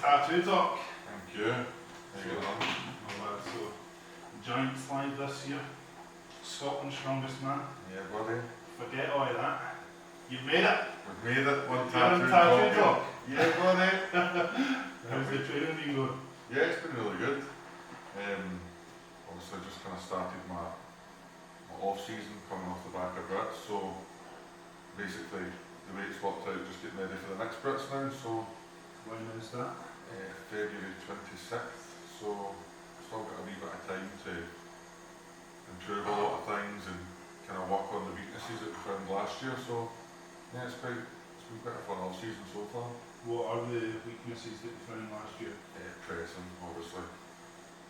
Tattoo Talk. Thank you. So, giant slide this year. Scotland's strongest man. Yeah, buddy. Forget all of that. You've made it. We've made it. One Tattoo tattoo Talk. Yeah, buddy. How's the training been going? Yeah, it's been really good. Obviously, just kind of started my off season coming off the back of Brits. So basically, the way it's worked out, just getting ready for the next Brits now. So When is that? February 26th. So still got a wee bit of time to improve a lot of things and kind of work on the weaknesses that we found last year. So yeah, it's been quite a fun off season so far. What are the weaknesses that you found last year? Pressing, obviously.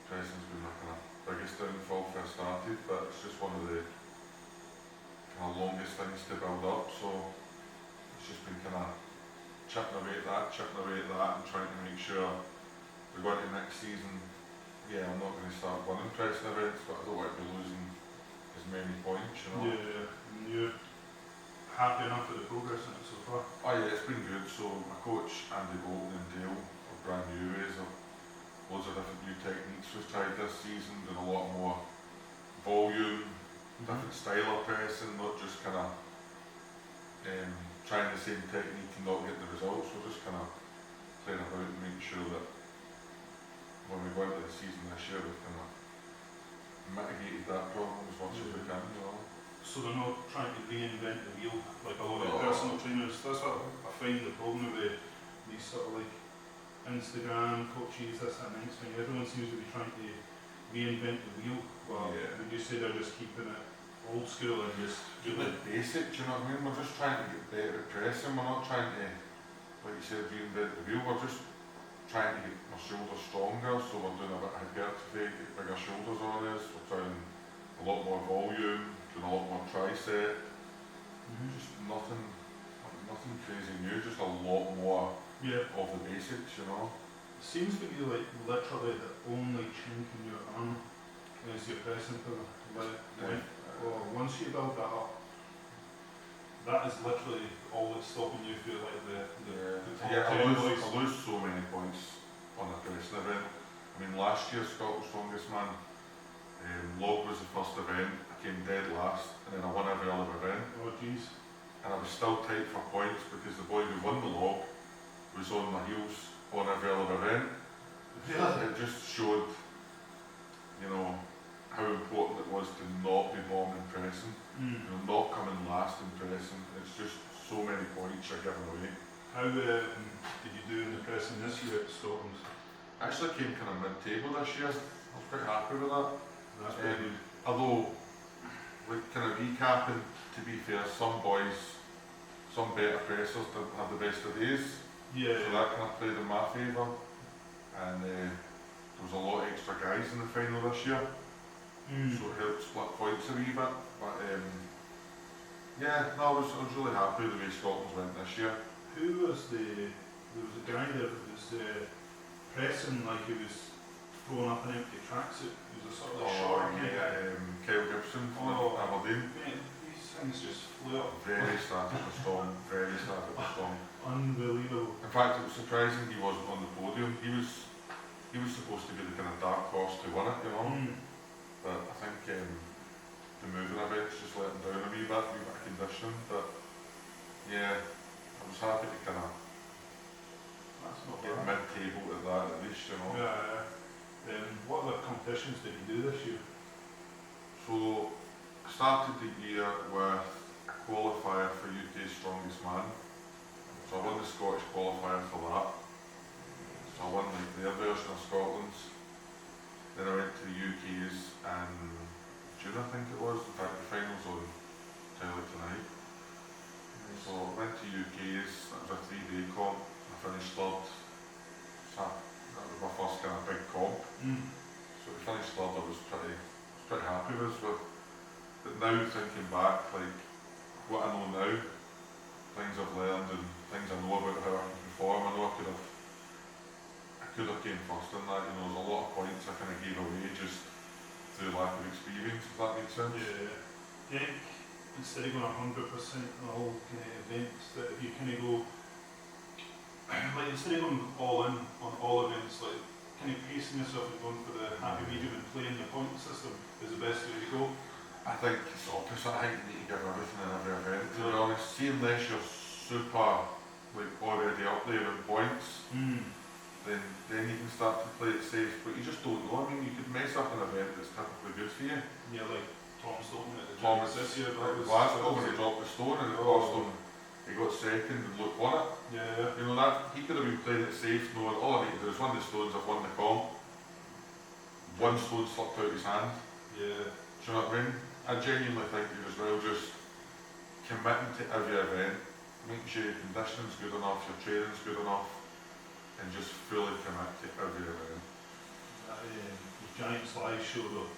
Pressing's been my kind of biggest downfall first started, but it's just one of the kind of longest things to build up. So it's just been kind of chipping away at that, and trying to make sure we're going to next season. Yeah, I'm not going to start winning pressing events, but I don't want to be losing as many points, you know. Yeah, and you're happy enough with the progress in it so far? Oh yeah, it's been good. So my coach Andy Bolton and Dale are brand new ways of loads of different new techniques we've tried this season, doing a lot more volume, different style of pressing, not just kind of trying the same technique and not getting the results. We're just kind of playing about and making sure that when we go into the season this year, we've kind of mitigated that problem as much as we can, you know. So they're not trying to reinvent the wheel like a lot of personal trainers. That's what I find the problem with these sort of like Instagram coaches, this and next thing. Everyone seems to be trying to reinvent the wheel. Well, would you say they're just keeping it old school and just really basic, do you know what I mean? We're just trying to get better at pressing. We're not trying to, like you said, reinvent the wheel. We're just trying to get my shoulders stronger, so we're doing a bit of hypertrophy, get bigger shoulders on us. We're trying a lot more volume, doing a lot more tricep. Just nothing crazy new, just a lot more of the basics, you know. It seems to be like literally the only chink in your arm is your pressing pillar. Once you build that up, that is literally all that's stopping you feel like the top 10 boys. I lose so many points on a pressing event. I mean, last year Scotland's strongest man, log was the first event. I came dead last, and then I won every other event. Oh jeez. And I was still tight for points because the boy who won the log was on my heels on every other event. It just showed, you know, how important it was to not be bombing pressing, you know, not coming last in pressing. It's just so many points you're giving away. How did you do in the pressing this year at Scotland? I actually came kind of mid-table this year. I was quite happy with that. That's very good. Although, like kind of recapping, to be fair, some boys, some better pressers didn't have the best of days. So that kind of played in my favour. And there was a lot of extra guys in the final this year. So it helped split points a wee bit. But yeah, no, I was really happy with the way Scotland went this year. Who was there was a guy there that was pressing like he was throwing up an empty tracksuit. He was a sort of short guy. Kyle Gibson from Aberdeen. These things just flew up. Very started with strong, Unbelievable. In fact, it was surprising he wasn't on the podium. He was supposed to be the kind of dark horse to win it, you know. But I think the moving events just let him down a wee bit of conditioning. But yeah, I was happy to kind of get mid-table at that at least, you know. What other competitions did you do this year? So I started the year with a qualifier for UK's Strongest Man. So I won the Scottish qualifier for that. So I won like their version of Scotland's. Then I went to the UK's in June, I think it was. In fact, the finals on telly tonight. So I went to UK's, that was a 3-day comp. I finished third. That was was my first kind of big comp. So we finished third, I was pretty happy with. But now thinking back, like what I know now, things I've learned and things I know about how I can perform, I know I could have came first in that. You know, there's a lot of points I kind of gave away just through lack of experience, if that makes sense. Yeah. I think instead of going 100% on all kind of events, that if you kind of go, like instead of going all in on all events, like kind of pacing yourself and going for the happy medium and playing the point system is the best way to go. I think it's opposite. I think you need to give everything in every event, to be honest. See, unless you're super, like, already up there in points, then you can start to play it safe, but you just don't know. I mean, you could mess up an event that's typically good for you. Yeah, like Thompson at the Thomas this year, like Glasgow when he dropped the stone and it cost him, he got second and looked won it. Yeah. You know, that he could have been playing it safe, knowing all I need to do is one of the stones, I've won the comp. One stone slipped out his hand. Yeah. Do you know what I mean? I genuinely think you as well just committing to every event, making sure your conditioning's good enough, your training's good enough, and just fully commit to every event. That the giant slideshow though,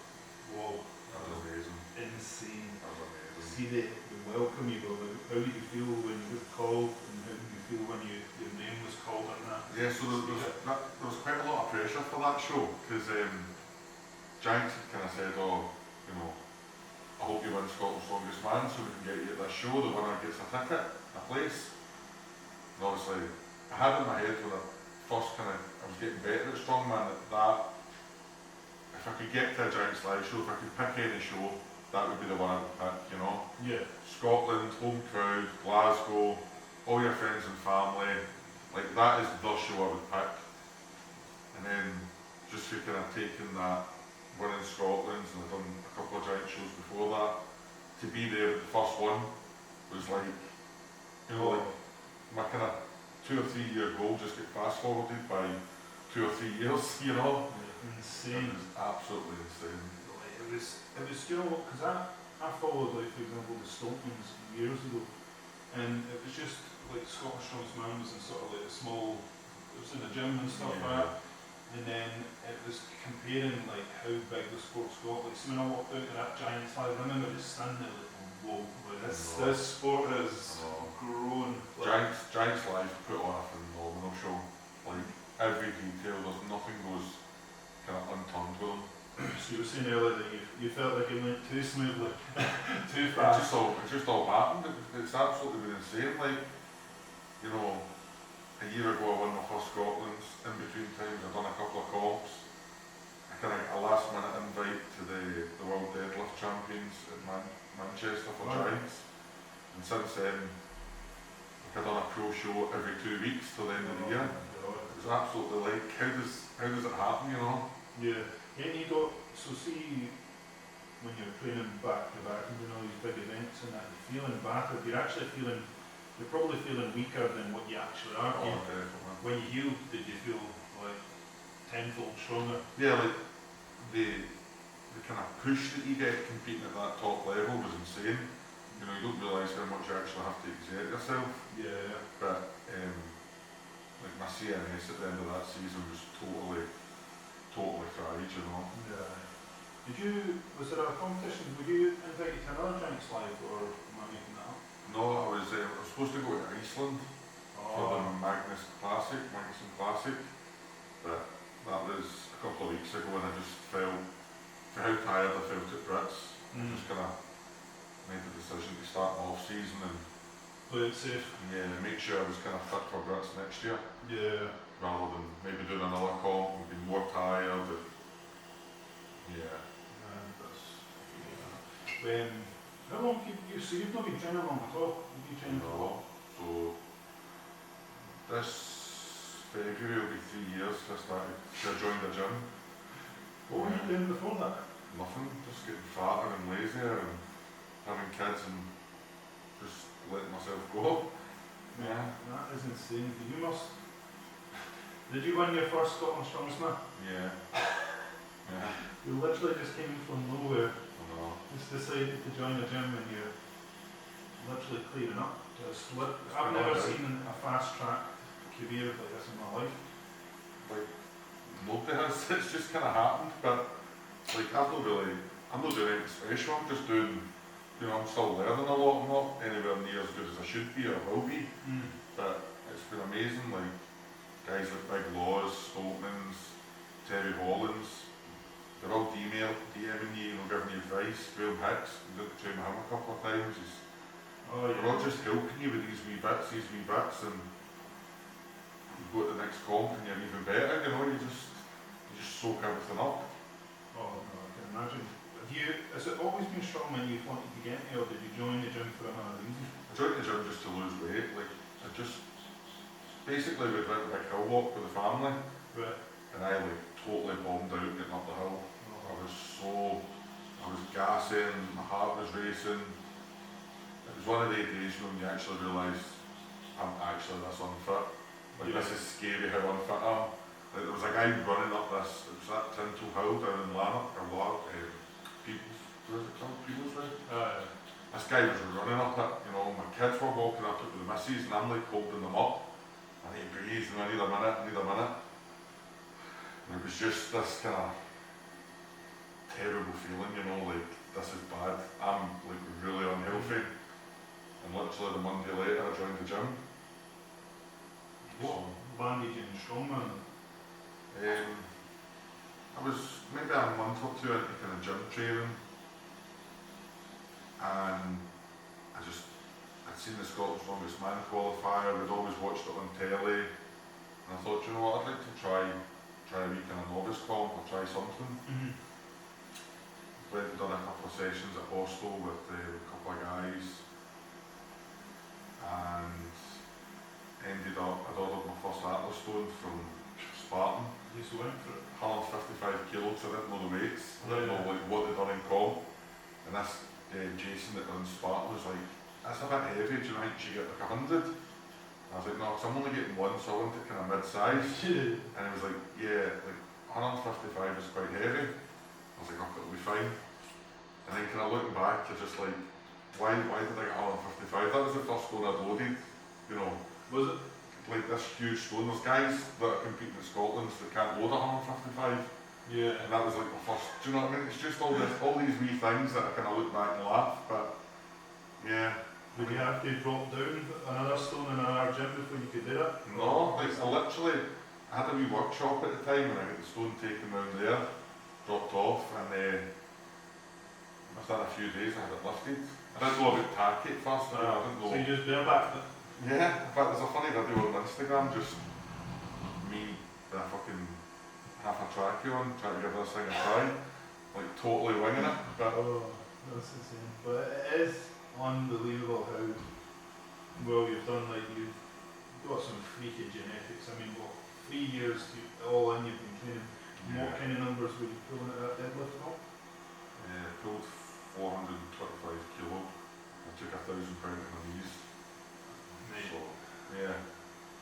whoa, That was amazing. insane. That was amazing. See the welcome you got, like, how did you feel when you got called, and how did you feel when your name was called on that? Yeah, so there was quite a lot of pressure for that show, because Giants had kind of said, oh, you know, I hope you win Scotland's Strongest Man so we can get you at this show, the winner gets a ticket, a place. And obviously, I had in my head when I first I was getting better at strongman, that if I could get to a Giants live show, if I could pick any show, that would be the one I would pick, you know. Yeah. Scotland, home crowd, Glasgow, all your friends and family, like that is the show I would pick. And then just for kind of taking that, winning Scotland, and I've done a couple of Giant shows before that, to be there at the first one was like, you know, like my kind of 2 or 3 year goal just get fast forwarded by 2 or 3 years, you know. Insane. It was absolutely insane. It was, you know, because I followed, like, for example, the Stompmans years ago, and it was just like Scottish Strongest Man was in sort of like a small, it was in a gym and stuff like that, and then it was comparing like how big the sport's got. Like, so when I walked out to that Giants live, I remember just standing there like, whoa, like, this sport has grown. Like, Giants Live put on a phenomenal show. Like every detail, there's nothing goes kind of unturned with them. So you were saying earlier that you felt like it went too smoothly, too It fast. just all happened. It's absolutely been insane. Like, you know, a year ago I won my first Scotland's. In between times I've done a couple of comps. I kind of a last minute invite to the World Deadlift Champions in Manchester for Giants. And since then, I've done a pro show every 2 weeks till the end of the year. It's absolutely like, how does it happen, you know? Yeah. And you got, so see, when you're training back to back and doing all these big events and that, you're feeling battered, you're probably feeling weaker than what you actually are. Oh, definitely. When you healed, did you feel like tenfold stronger? Yeah, like the kind of push that you get competing at that top level was insane. You know, you don't realise how much you actually have to exert yourself. Yeah. But like my CNS at the end of that season was totally fried, you know. Yeah. Was there a competition, were you invited to another Giants Live, or am I making that up? No, I was supposed to go to Iceland for the Magnuson Classic, but that was a couple of weeks ago and I just felt, for how tired I felt at Brits, I just kind of made the decision to start my off season and play it safe. Yeah, make sure I was kind of fit for Brits next year. Yeah. Rather than maybe doing another comp and being more tired. And yeah. How long have you, so you've not been training long at all? Have you trained for a while? So this February will be 3 years since I joined the gym. What were you doing before that? Nothing, just getting fatter and lazier and having kids and just letting myself go. Yeah. That is insane. Did you win your first Scotland Strongest Man? Yeah. Yeah. You literally just came from nowhere. I know. Just decided to join a gym and you're literally clearing up. I've never seen a fast track career like this in my life. Like somebody has. It's just kind of happened, but like I'm not doing anything special. I'm just doing, I'm still learning a lot. I'm not anywhere near as good as I should be or will be. But it's been amazing. Like guys like Big Laws, Stoltmans, Terry Hollins, they're all DMing you, giving you advice. Graham Hicks, we did train with him a couple of times. They're all just helping you with these wee bits, and you go to the next comp and you're even better. You just soak everything up. Oh no, I can imagine. Has it always been strongman you've wanted to get into, or did you join the gym for another reason? I joined the gym just to lose weight. Like basically we went like hill walk with the family, Right. and I like totally bombed out getting up the hill. I was gassing, my heart was racing. It was one of the days when you actually realise I'm actually this unfit. Like this is scary how unfit I am. Like there was a guy running up this, it was that Tintle Hill down in Lanark, People's Way. This guy was running up it, my kids were walking up it with the missus and I'm like holding them up. I need to breathe, and I need a minute. And it was just this kind of terrible feeling, like this is bad. I'm like really unhealthy. And literally the Monday later I joined the gym. What landed you in strongman? I was maybe a month or two into kind of gym training, and I'd seen the Scotland's Strongest Man qualifier, we'd always watched it on telly, and I thought, you know what, I'd like to try a wee kind of novice comp or try something. Went and done a couple of sessions at Hostel with a couple of guys, and ended up, I'd ordered my first Atlas stone from Spartan. You just went for it. 155 kilos, I didn't know the weights, I didn't know like what they'd done in comp, and this Jason that runs Spartan was like, that's a bit heavy, do you think you should get like 100? I was like, no, because I'm only getting one, so I want it kind of mid-size. And he was like, yeah, like 155 is quite heavy. I was like, oh, it'll be fine. And then kind of looking back, you're just like, why did I get 155? That was the first stone I'd loaded, Was it? Like this huge stone. There's guys that are competing in Scotland that can't load 155. Yeah. And that was like my first, do you know what I mean? It's just all these wee things that I kind of look back and laugh, but yeah. Did you have to drop down another stone in another gym before you could do it? No, like I had a wee workshop at the time and I got the stone taken round there, dropped off, and after a few days I had it lifted. I didn't know about tack it first, I didn't know. So you just barebacked it? Yeah, in fact there's a funny video on Instagram, just me with a fucking half a trackie on, trying to give this thing a try, like totally winging it, but that's insane. But it is unbelievable how well you've done. Like you've got some freaky genetics. I mean, 3 years all in, you've been training. What kind of numbers were you pulling at that deadlift from? Pulled 425 kilo, I took 1,000 pound on my knees. So, yeah.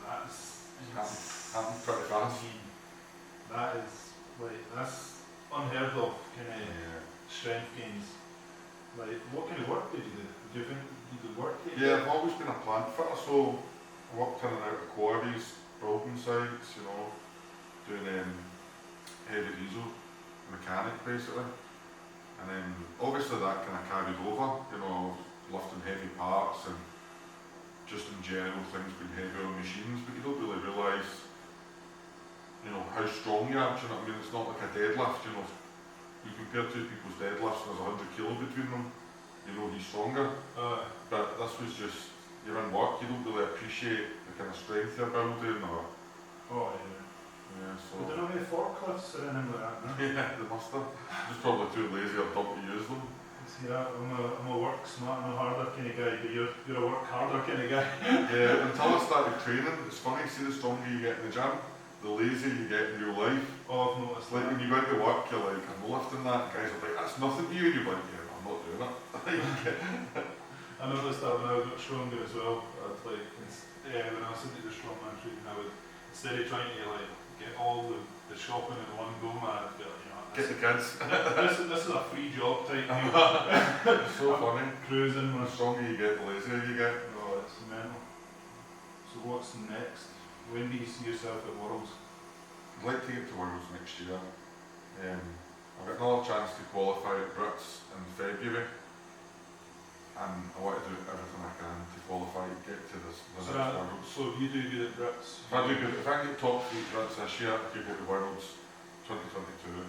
That's happened pretty fast. That's unheard of kind of strength gains. Like, what kind of work did you do? Do you think you could work it? Yeah, I've always been a plant fitter, so I worked in and out of quarries, building sites, doing heavy diesel mechanic basically. And then obviously that kind of carried over, lifting heavy parts and just in general things being heavy on machines, but you don't really realise, how strong you are, do you know what I mean? It's not like a deadlift, you compare two people's deadlifts and there's 100 kilo between them, he's stronger. But this was just, you're in work, you don't really appreciate the kind of strength you're building or... Oh yeah. Yeah, so... They don't have any forklifts or anything like that, no? Yeah, they must have. Just probably too lazy or dumb to use them. See, I'm a work smart and a harder kind of guy, but you're a work harder kind of guy. Yeah, until I started training, it's funny, see the stronger you get in the gym, the lazier you get in real life. Oh, I've noticed like that. when you go into work, you're like, I'm lifting that, guys are like, that's nothing to you, and you're like, yeah, I'm not doing it. I noticed that when I got stronger as well. I'd when I was into the strongman training, I would, instead of trying to get all the shopping in one go, man, I'd be like, get the kids. this is a free job type deal. It's so funny. Cruising. The stronger you get, the lazier you get. Oh, it's mental. So what's next? When do you see yourself at Worlds? I'd like to get to Worlds next year. I've got another chance to qualify at Brits in February, and I want to do everything I can to qualify to get to the next Worlds. So if you do good at Brits, If I get top 3 Brits this year, I could go to Worlds 2022.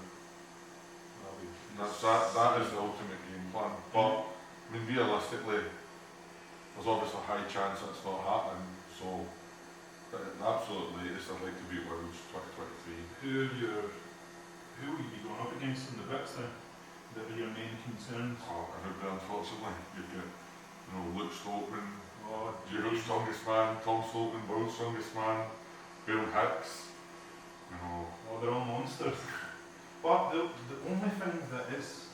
That is the ultimate game plan. But I mean, realistically, there's obviously a high chance that's not happening. So, but at the absolute latest, I'd like to be at Worlds 2023. who will you be going up against in the Brits then? That are your main concerns? Oh, everybody, unfortunately. You've got, Luke Stoltman, Oh, Europe's strongest man, Tom Stoltman, world's strongest man, Bill Hicks. Oh, they're all monsters. But the only thing that is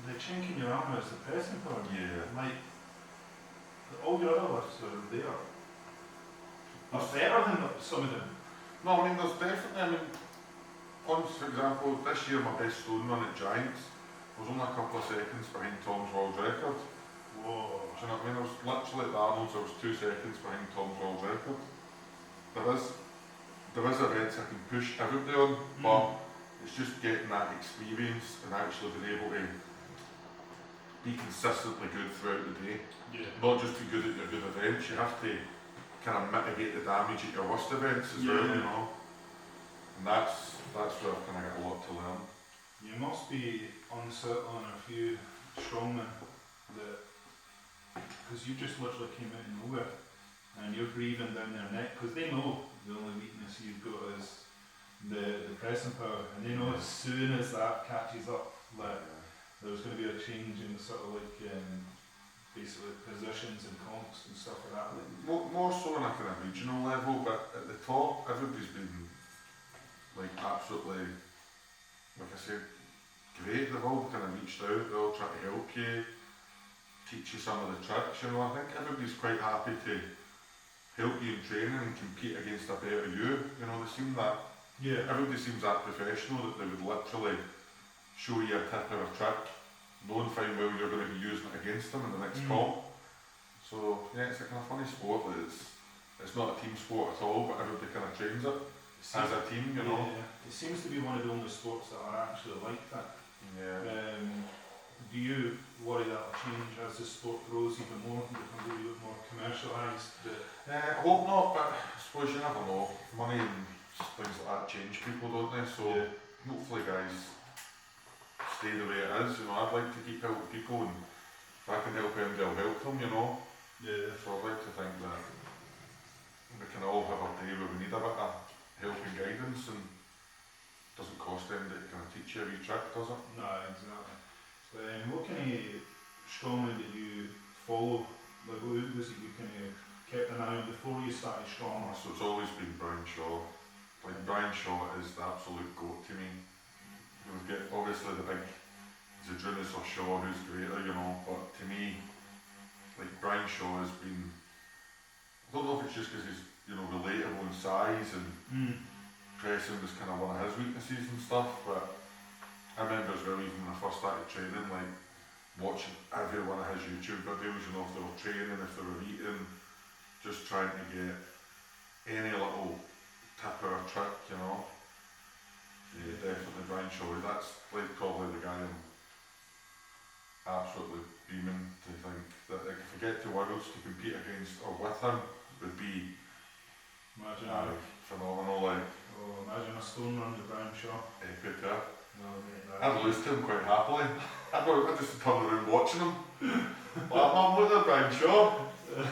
the chink in your armour is the pressing power. Yeah. Like, all your other lifts are there. It's better than some of them. No, I mean, there's definitely, for example, this year my best stone run at Giants was only a couple of seconds behind Tom's world record. Whoa. Do you know what I mean? I was literally at the Arnold's, I was 2 seconds behind Tom's world record. There is events I can push everybody on, but it's just getting that experience and actually being able to be consistently good throughout the day. Yeah. Not just be good at your good events, you have to kind of mitigate the damage at your worst events as well, And that's where I've kind of got a lot to learn. You must be unsettling a few strongmen that, because you just literally came out of nowhere and you're breathing down their neck, because they know the only weakness you've got is the pressing power, and they know as soon as that catches up that there's going to be a change in the sort of like basically positions and comps and stuff like that. More so on a kind of regional level, but at the top everybody's been like absolutely, like I said, great. They've all kind of reached out, they all try to help you, teach you some of the tricks. I think everybody's quite happy to help you in training and compete against a better you. They seem that, everybody seems that professional that they would literally show you a tip or a trick, knowing fine well you're going to be using it against them in the next comp. So yeah, it's a kind of funny sport that it's not a team sport at all, but everybody kind of trains it as a team, Yeah, it seems to be one of the only sports that are actually like that. Yeah. Do you worry that will change as the sport grows even more and becomes a little bit more commercialised? I hope not, but I suppose you never know. Money and things like that change people, don't they? So hopefully guys stay the way it is. I'd like to keep helping people, and if I can help anybody, I'll help them, Yeah. So I'd like to think that we can all have a day where we need a bit of help and guidance, and it doesn't cost anybody to kind of teach you a wee trick, does it? No, exactly. What kind of strongman did you follow? Like, who was it you kind of kept an eye on before you started strong? So it's always been Brian Shaw. Like, Brian Shaw is the absolute goat to me. We've got obviously the big Zadrunas or Shaw, who's greater, but to me, like, Brian Shaw has been, I don't know if it's just because he's, relatable in size, and pressing was kind of one of his weaknesses and stuff, but I remember as well, even when I first started training, like, watching every one of his YouTube videos, if they were training, if they were eating, just trying to get any little tip or trick, Yeah, definitely Brian Shaw. That's like probably the guy I'm absolutely beaming to think that, like, if I get to Worlds to compete against or with him would be phenomenal. Like, imagine a stone run with Brian Shaw. Epic, yeah. No, mate, I'd lose to him quite happily. I'd just turn around watching him. I'm with Brian Shaw.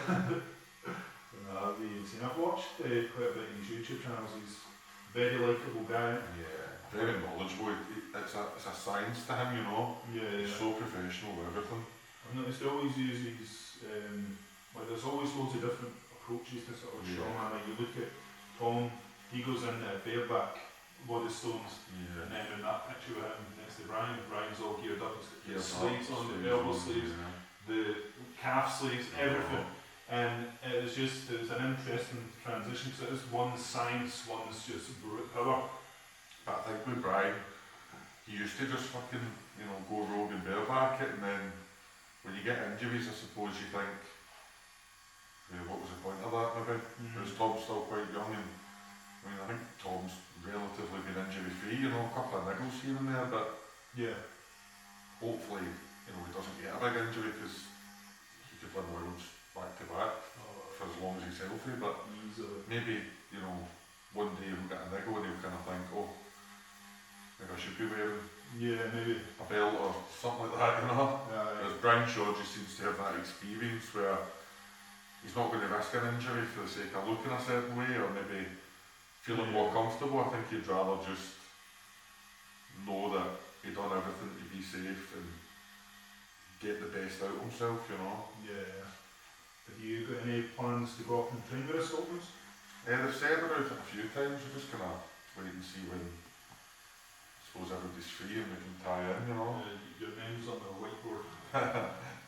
That'd be insane. I've watched quite a bit of his YouTube channels. He's a very likeable guy. Yeah, very knowledgeable. It's a science to him, Yeah. He's so professional with everything. I've noticed he always uses, there's always loads of different approaches to sort of strongman. Like, you look at Tom, he goes in there bareback, body stones, and then in that picture with him next to Brian's all geared up. He's got the sleeves on, the elbow sleeves, the calf sleeves, everything. And it was an interesting transition, because it is one's science, one's just brute power. But I think with Brian, he used to just fucking, go rogue and bareback it, and then when you get injuries, I suppose you think, what was the point of that maybe? Because Tom's still quite young, and I mean, I think Tom's relatively been injury free, you know, a couple of niggles here and there, but Yeah. hopefully, you know, he doesn't get a big injury because he could win worlds back to back for as long as he's healthy, but Easily. maybe, you know, one day he'll get a niggle and he'll kind of think, oh, maybe I should be wearing Yeah, maybe. a belt or something like that, you know. Yeah. Whereas Brian Shaw just seems to have that experience where he's not going to risk an injury for the sake of looking a certain way or maybe feeling more comfortable. I think he'd rather just know that he'd done everything to be safe and get the best out of himself, you know. Yeah. Have you got any plans to go up and train with the Sculptors? They've said about it a few times, we're just going to wait and see when, I suppose, everybody's free and we can tie in, you know. Your name's on the whiteboard.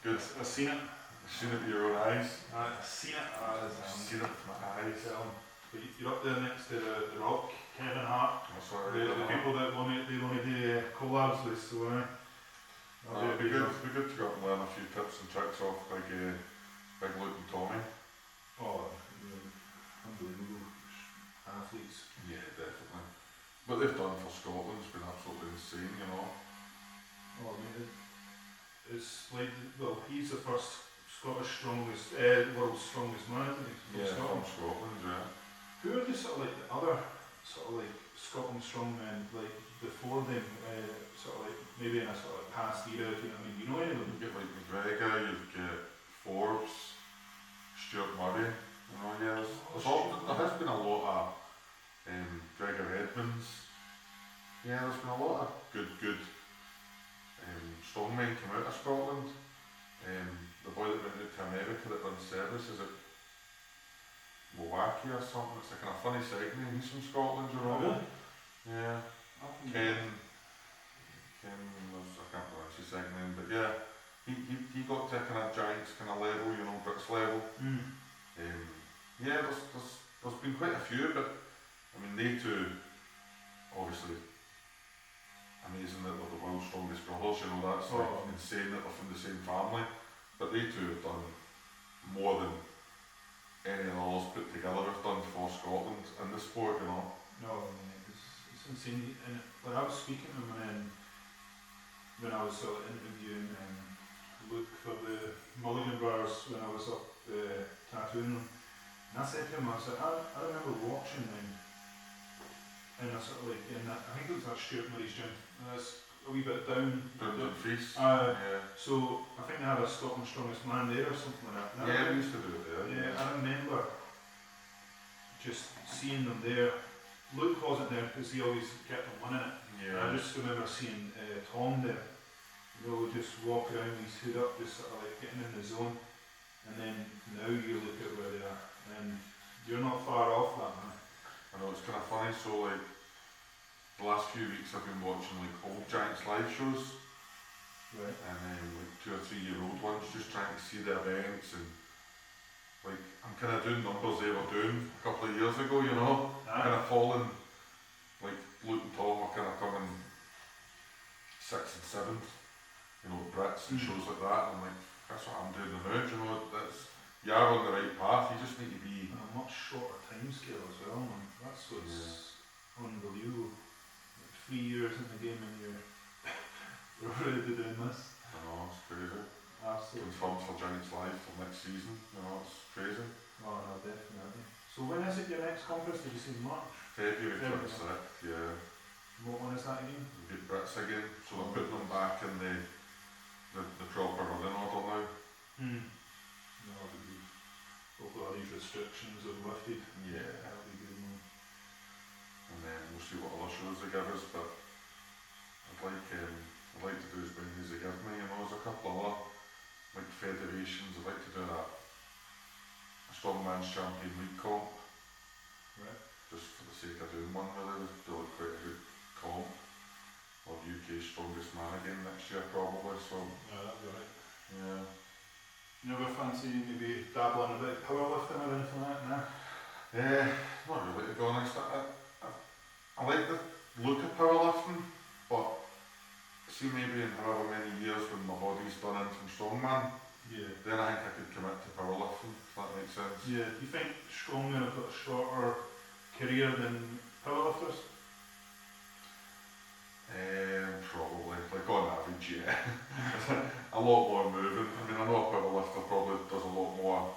Good. I've seen it. I've seen it with your own eyes. I've seen it. I've seen it with my eyes. But you're up there next to the Rock, Kevin Hart. That's what I The read. people that want to do collabs with, so It'd be good to go up and learn a few tips and tricks off Big Luke and Tommy. Oh, unbelievable athletes. Yeah, definitely. What they've done for Scotland's been absolutely insane, you know. Oh, I mean, it's like, well, he's the first Scottish strongest, world's strongest man, isn't he? From Scotland, yeah. Who are the sort of like the other sort of like Scotland strongmen like before them? Sort of like maybe in a sort of past era, if you know what I mean? You know any of them? You get like McGregor, you get Forbes, Stuart Murray, you know, yeah. There has been a lot of Gregor Edmonds. Yeah, there's been a lot of good strongmen come out of Scotland. The boy that went out to America that runs service, is it Milwaukee or something? It's a kind of funny second name. He's from Scotland, you know. Really? Yeah. Ken, I can't pronounce his second name, but yeah, he got to a kind of Giants kind of level, you know, Brits level. Yeah, there's been quite a few, but I mean, they two, obviously, amazing that they're the world's strongest brothers, you know, that's like insane that they're from the same family, but they two have done more than any of the others put together have done for Scotland in the sport, you know. No, I mean, it's insane. And when I was speaking to him, when I was sort of interviewing Luke for the Mulligan bars when I was up tattooing them, and I said to him, I said, I remember watching them, and I sort of like, I think it was that Stuart Murray's gym, and it's a wee bit down. Down Feast. Yeah. So I think they had a Scotland's strongest man there or something like that. Yeah, we used to do it there. Yeah, I remember just seeing them there. Luke wasn't there because he always kept on winning it. Yeah. I just remember seeing Tom there, you know, just walk around with his hood up, just sort of like getting in the zone. And then now you look at where they are, and you're not far off that, man. I know, it's kind of funny, so like, the last few weeks I've been watching like old Giants live shows. Right. And then like 2 or 3 year old ones, just trying to see the events, and like I'm kind of doing numbers they were doing a couple of years ago, you know. Kind of falling, like Luke and Tom are kind of coming 6th and 7th, you know, Brits and shows like that, and I'm like, that's what I'm doing now, you know, you are on the right path, you just need to be... On a much shorter time scale as well, man. That's what's unbelievable. Like 3 years in the game and you're already doing this. I know, it's crazy. Absolutely. Confirmed for Giants Live for next season, you know, it's crazy. Oh no, definitely. So when is it your next conference? Did you say March? February 26th, yeah. What one is that again? We get Brits again, so they're putting them back in the proper running order now. No, it'll be, hopefully all these restrictions are lifted. Yeah. That'll be good, man. And then we'll see what other shows they give us, but I'd like to do as many as they give me, you know. There's a couple of other like federations. I'd like to do a Strongman's Champion League comp. Right. Just for the sake of doing one, really. Do like quite a good comp. Or UK's Strongest Man again next year probably, so Yeah, that'd be right. yeah. You never fancy maybe dabbling a bit of powerlifting or anything like that? Not really, to be honest. I like the look of powerlifting, but see maybe in however many years when my body's done in from strongman, then I think I could commit to powerlifting, if that makes sense. Yeah, do you think strongmen have got a shorter career than powerlifters? Probably, like on average, yeah. A lot more moving. I mean, I know a powerlifter probably does a lot more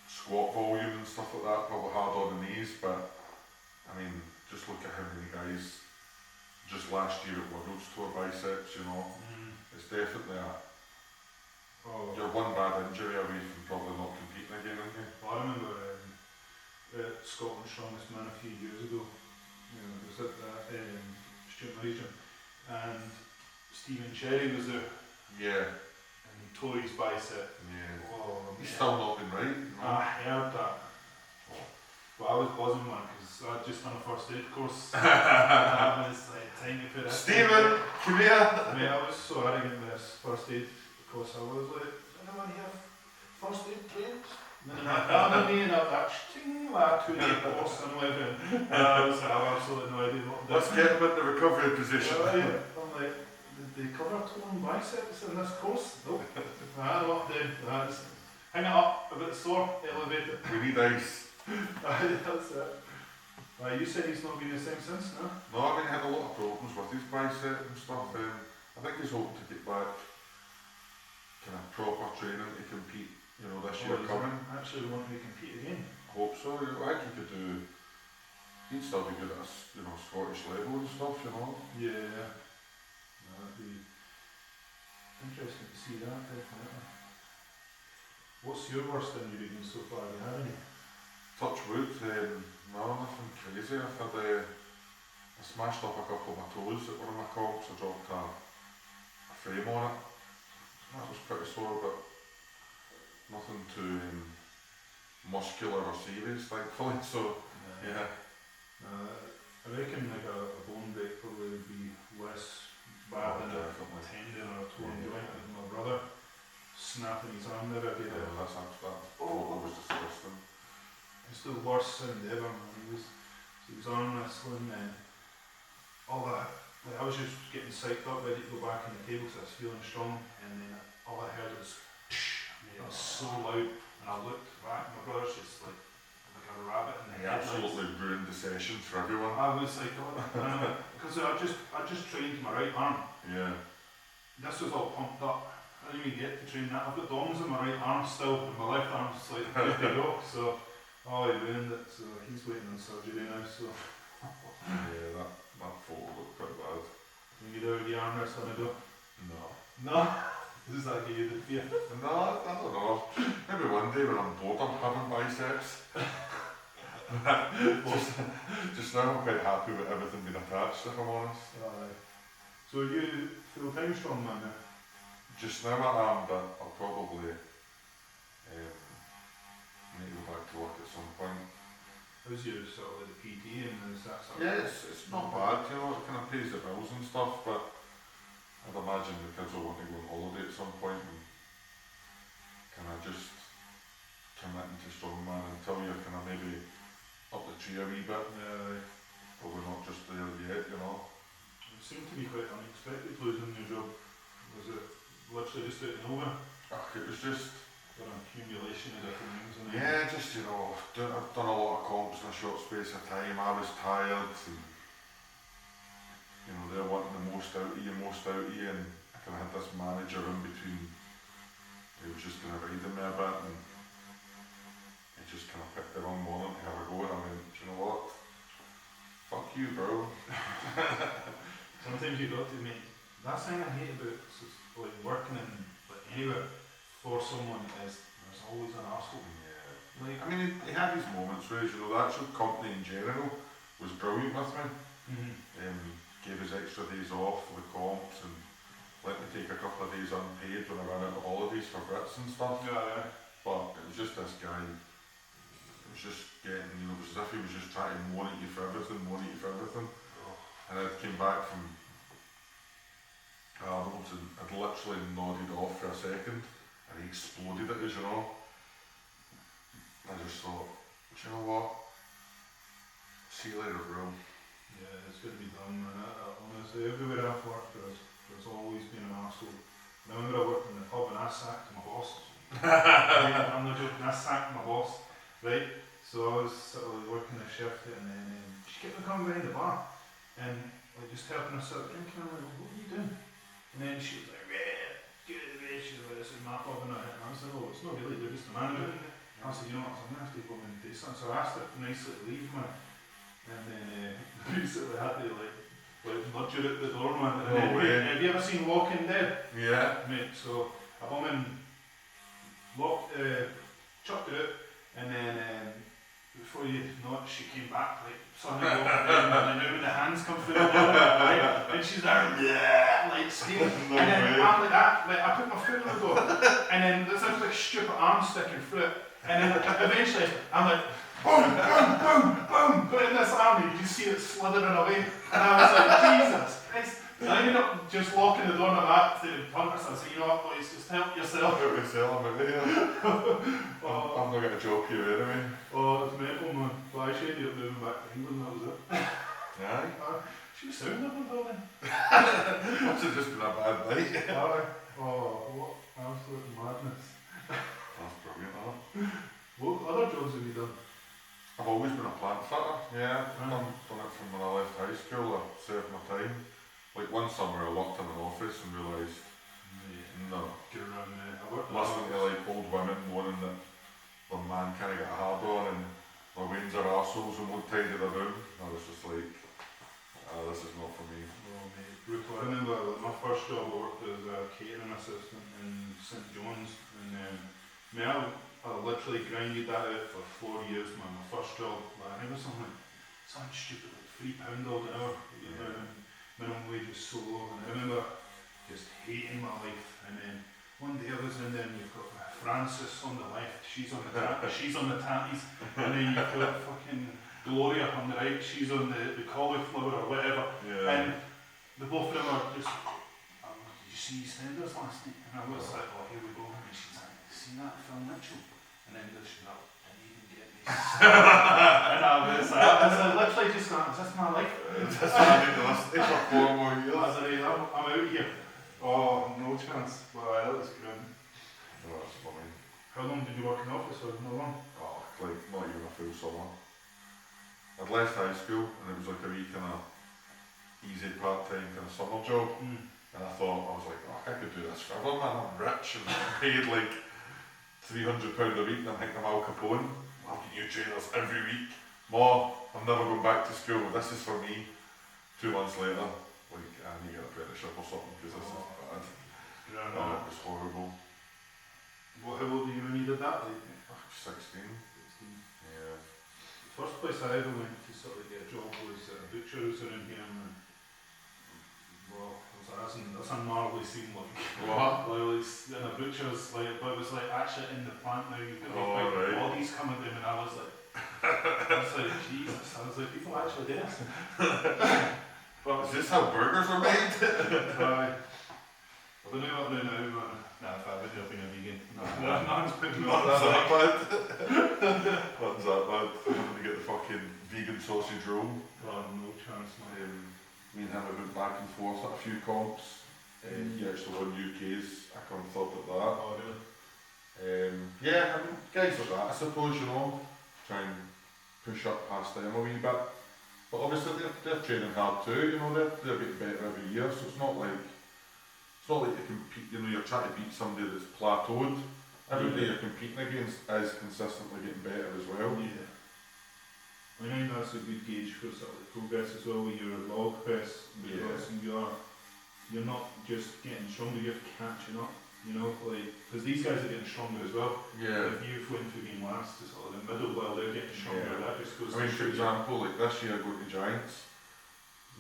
squat volume and stuff like that, probably hard on the knees, but I mean, just look at how many guys just last year at Worlds tore biceps, you know. It's definitely you're one bad injury away from probably not competing again, aren't you? Well, I remember Scotland's Strongest Man a few years ago. It was at that student region, and Stephen Cherry was there, Yeah, and he tore his bicep. yeah. Oh, He's still not been right, you know. I heard that. But I was buzzing, man, because I'd just done a first aid course. I was like, time to put it. Stephen, come here! Mate, I was so arrogant with this first aid course. I was like, anyone here first aid trained? And then I found me and I was like, ching, like 2 day course and everything. And I was like, I have absolutely no idea what Let's get him in the recovery position. yeah. I'm like, did they cover torn biceps in this course? Nope. I don't know what to do. Just hang it up, a bit sore, elevate it. We need ice. That's it. You said he's not been the same since, no? No, I mean, he had a lot of problems with his bicep and stuff. I think he's hoping to get back kind of proper training to compete, you know, this year coming. Actually want to compete again. I hope so. I think he could do. He'd still be good at, you know, Scottish level and stuff, you know. Yeah. No, that'd be interesting to see that, definitely. What's your worst injury been so far? Do you have any? Touch wood, no, nothing crazy. I've had I smashed up a couple of my toes at one of my comps. I dropped a frame on it. That was pretty sore, but nothing too muscular or serious, thankfully. So, yeah. I reckon like a bone break probably would be less bad than a tendon or a torn joint. Like my brother snapping his arm there, I did Yeah, that was disgusting. It's the worst sound ever, man. He was arm wrestling and all that. Like, I was just getting psyched up, ready to go back on the table because I was feeling strong, and then all I heard was it was so loud, and I looked back, my brother's just like a rabbit in the He headlights. absolutely ruined the session for everyone. I was like, because I just trained my right arm. Yeah. This was all pumped up. I didn't even get to train that. I've got DOMs in my right arm still, and my left arm's like good to go. So, he ruined it. So he's waiting on surgery now. So. Yeah, that photo looked pretty bad. Can you do the arm wrestling I do? No. No. Is that you did fear? No, I don't know. Maybe one day when I'm bored of having biceps. just now I'm quite happy with everything being attached, if I'm honest. So are you full-time strongman now? Just now I am, but I'll probably need to go back to work at some point. How's your sort of like the PT and is that sort of? Yeah, it's not bad, you know, it kind of pays the bills and stuff, but I'd imagine the kids will want to go on holiday at some point and kind of just commit into strongman until you're kind of maybe up the tree a wee bit. Yeah, Probably not just there yet, you know. it seemed to be quite unexpected losing your job. Was it literally just out of nowhere? It was just, An accumulation of different things, and yeah, just, you know, I've done a lot of comps in a short space of time. I was tired and, you know, they're wanting the most out of you, and I kind of had this manager in between. He was just kind of riding me a bit, and he just kind of picked the wrong morning to have a go, and I went, do you know what? Fuck you, bro. sometimes you got to make. That's the thing I hate about like working in like anywhere for someone is there's always an arsehole. Yeah. Like, I mean, he had his moments where, you know, the actual company in general was brilliant with me. Gave us extra days off for the comps and let me take a couple of days unpaid when I ran out of holidays for Brits and stuff. yeah. But it was just this guy, it was just getting, you know, it was as if he was just trying to moan at you for everything. And I came back from Arnold's and I'd literally nodded off for a second and he exploded at us, you know. I just thought, do you know what? See you later, bro. Yeah, it's going to be done, man. Honestly, everywhere I've worked, there's always been an arsehole. I remember I worked in the pub and I sacked my boss. I'm not joking, I sacked my boss, right? So I was sort of working a shift and then she kept me coming behind the bar and like just helping her sort of drinking. I'm like, what are you doing? And then she was like, yeah, get out of the way. She was like, this is my pub and I was like, oh, it's not really, they're just the manager. I said, you know what, I'm going to have to go and do something. So I asked her nicely to leave me. And then basically had to like nudge her at the door, man. And then, have you ever seen Walking Dead? Yeah. Mate, so a woman chucked her out, and then before you know it, she came back like suddenly walking in, and then when the hands come through the door, right, and she's there, yeah, like screaming, No and then way. I'm like that, like I put my foot in the door, and then there's this like stupid arm sticking through it, and then eventually I'm like, boom, boom, boom, boom, put in this arm, and you just see it slithering away, and I was like, Jesus Christ. So I ended up just locking the door like that to the punters. I said, you know what, boys, just help yourself. Help yourself, I'm out there. I'm not going to joke you anyway. Oh, it's mental, man. But I should ended up moving back to England, that was it. Aye. She was sound up until then. Must have just been a bad night. Aye. Oh, what absolute madness. That's brilliant, huh? What other jobs have you done? I've always been a plant fitter, yeah. I've done it from when I left high school. I served my time. Like one summer I worked in an office and realised, no. Get around there. I worked Listening to like old women moaning that their man can't get a hard on and their wains are arseholes and won't tidy their room. I was just like, this is not for me. Oh, mate, brutal. I remember like, my first job I worked as a catering assistant in St John's, and I literally grinded that out for 4 years, man. My first job, like, I think it was something stupid like £3 an hour. Minimum wage was so low, and I remember just hating my life. And then one day I was in there, and you've got Frances on the left, she's on the tatties, and then you've got fucking Gloria on the right, she's on the cauliflower or whatever. Yeah. And the both of them are just, did you see EastEnders last night? And I was like, oh, here we go. And she's like, seen that Phil Mitchell? And then she's like, didn't even get me. And I was literally just going, is this my life? Just I need to listen to for 4 more years. I said, I'm out here. Oh, no chance. Well, that was grim. Oh, that's funny. How long did you work in the office for? No long? Oh, like not even a full summer. I'd left high school and it was like a wee kind of easy part-time kind of summer job. And I was like, oh, I could do this forever, man. I'm rich and I'm paid like £300 a week and I'm thinking I'm Al Capone. I'm having new trainers every week. Ma, I'm never going back to school. This is for me. 2 months later, like, I need to get an apprenticeship or something because this is bad. Yeah, Oh, it was horrible. How old were you when you did that? Like, 16. 16. Yeah. The first place I ever went to sort of get a job was at a butcher's around here, and well, that's a gnarly scene, like. What? Well, it's in a butcher's, like, but it was like actually in the plant now, you've got Oh, like right. bodies coming down, and I was like, Jesus, I was like, people actually do this. But Is this how burgers are made? I don't know what I do now, but nah, if I would have been a vegan. Nothing's putting me off Nothing's that. that bad. Nothing's that bad. I'm going to get the fucking vegan sausage roll. Oh, no chance, man. Me and him have been back and forth at a few comps. He actually won UK's. I come third at that. Oh, really? Yeah, I mean, guys like that, I suppose, you know, try and push up past them a wee bit. But obviously they're training hard too, you know, they're getting better every year, so it's not like you compete, you know, you're trying to beat somebody that's plateaued. Everybody you're competing against is consistently getting better as well. Yeah. I think that's a good gauge for sort of progress as well with your log press, because you're not just getting stronger, you're catching up, you know, like, because these guys are getting stronger as well. Yeah. If you went from being last to sort of the middle while they're getting stronger, that just goes I mean, to for example, like this year going to Giants,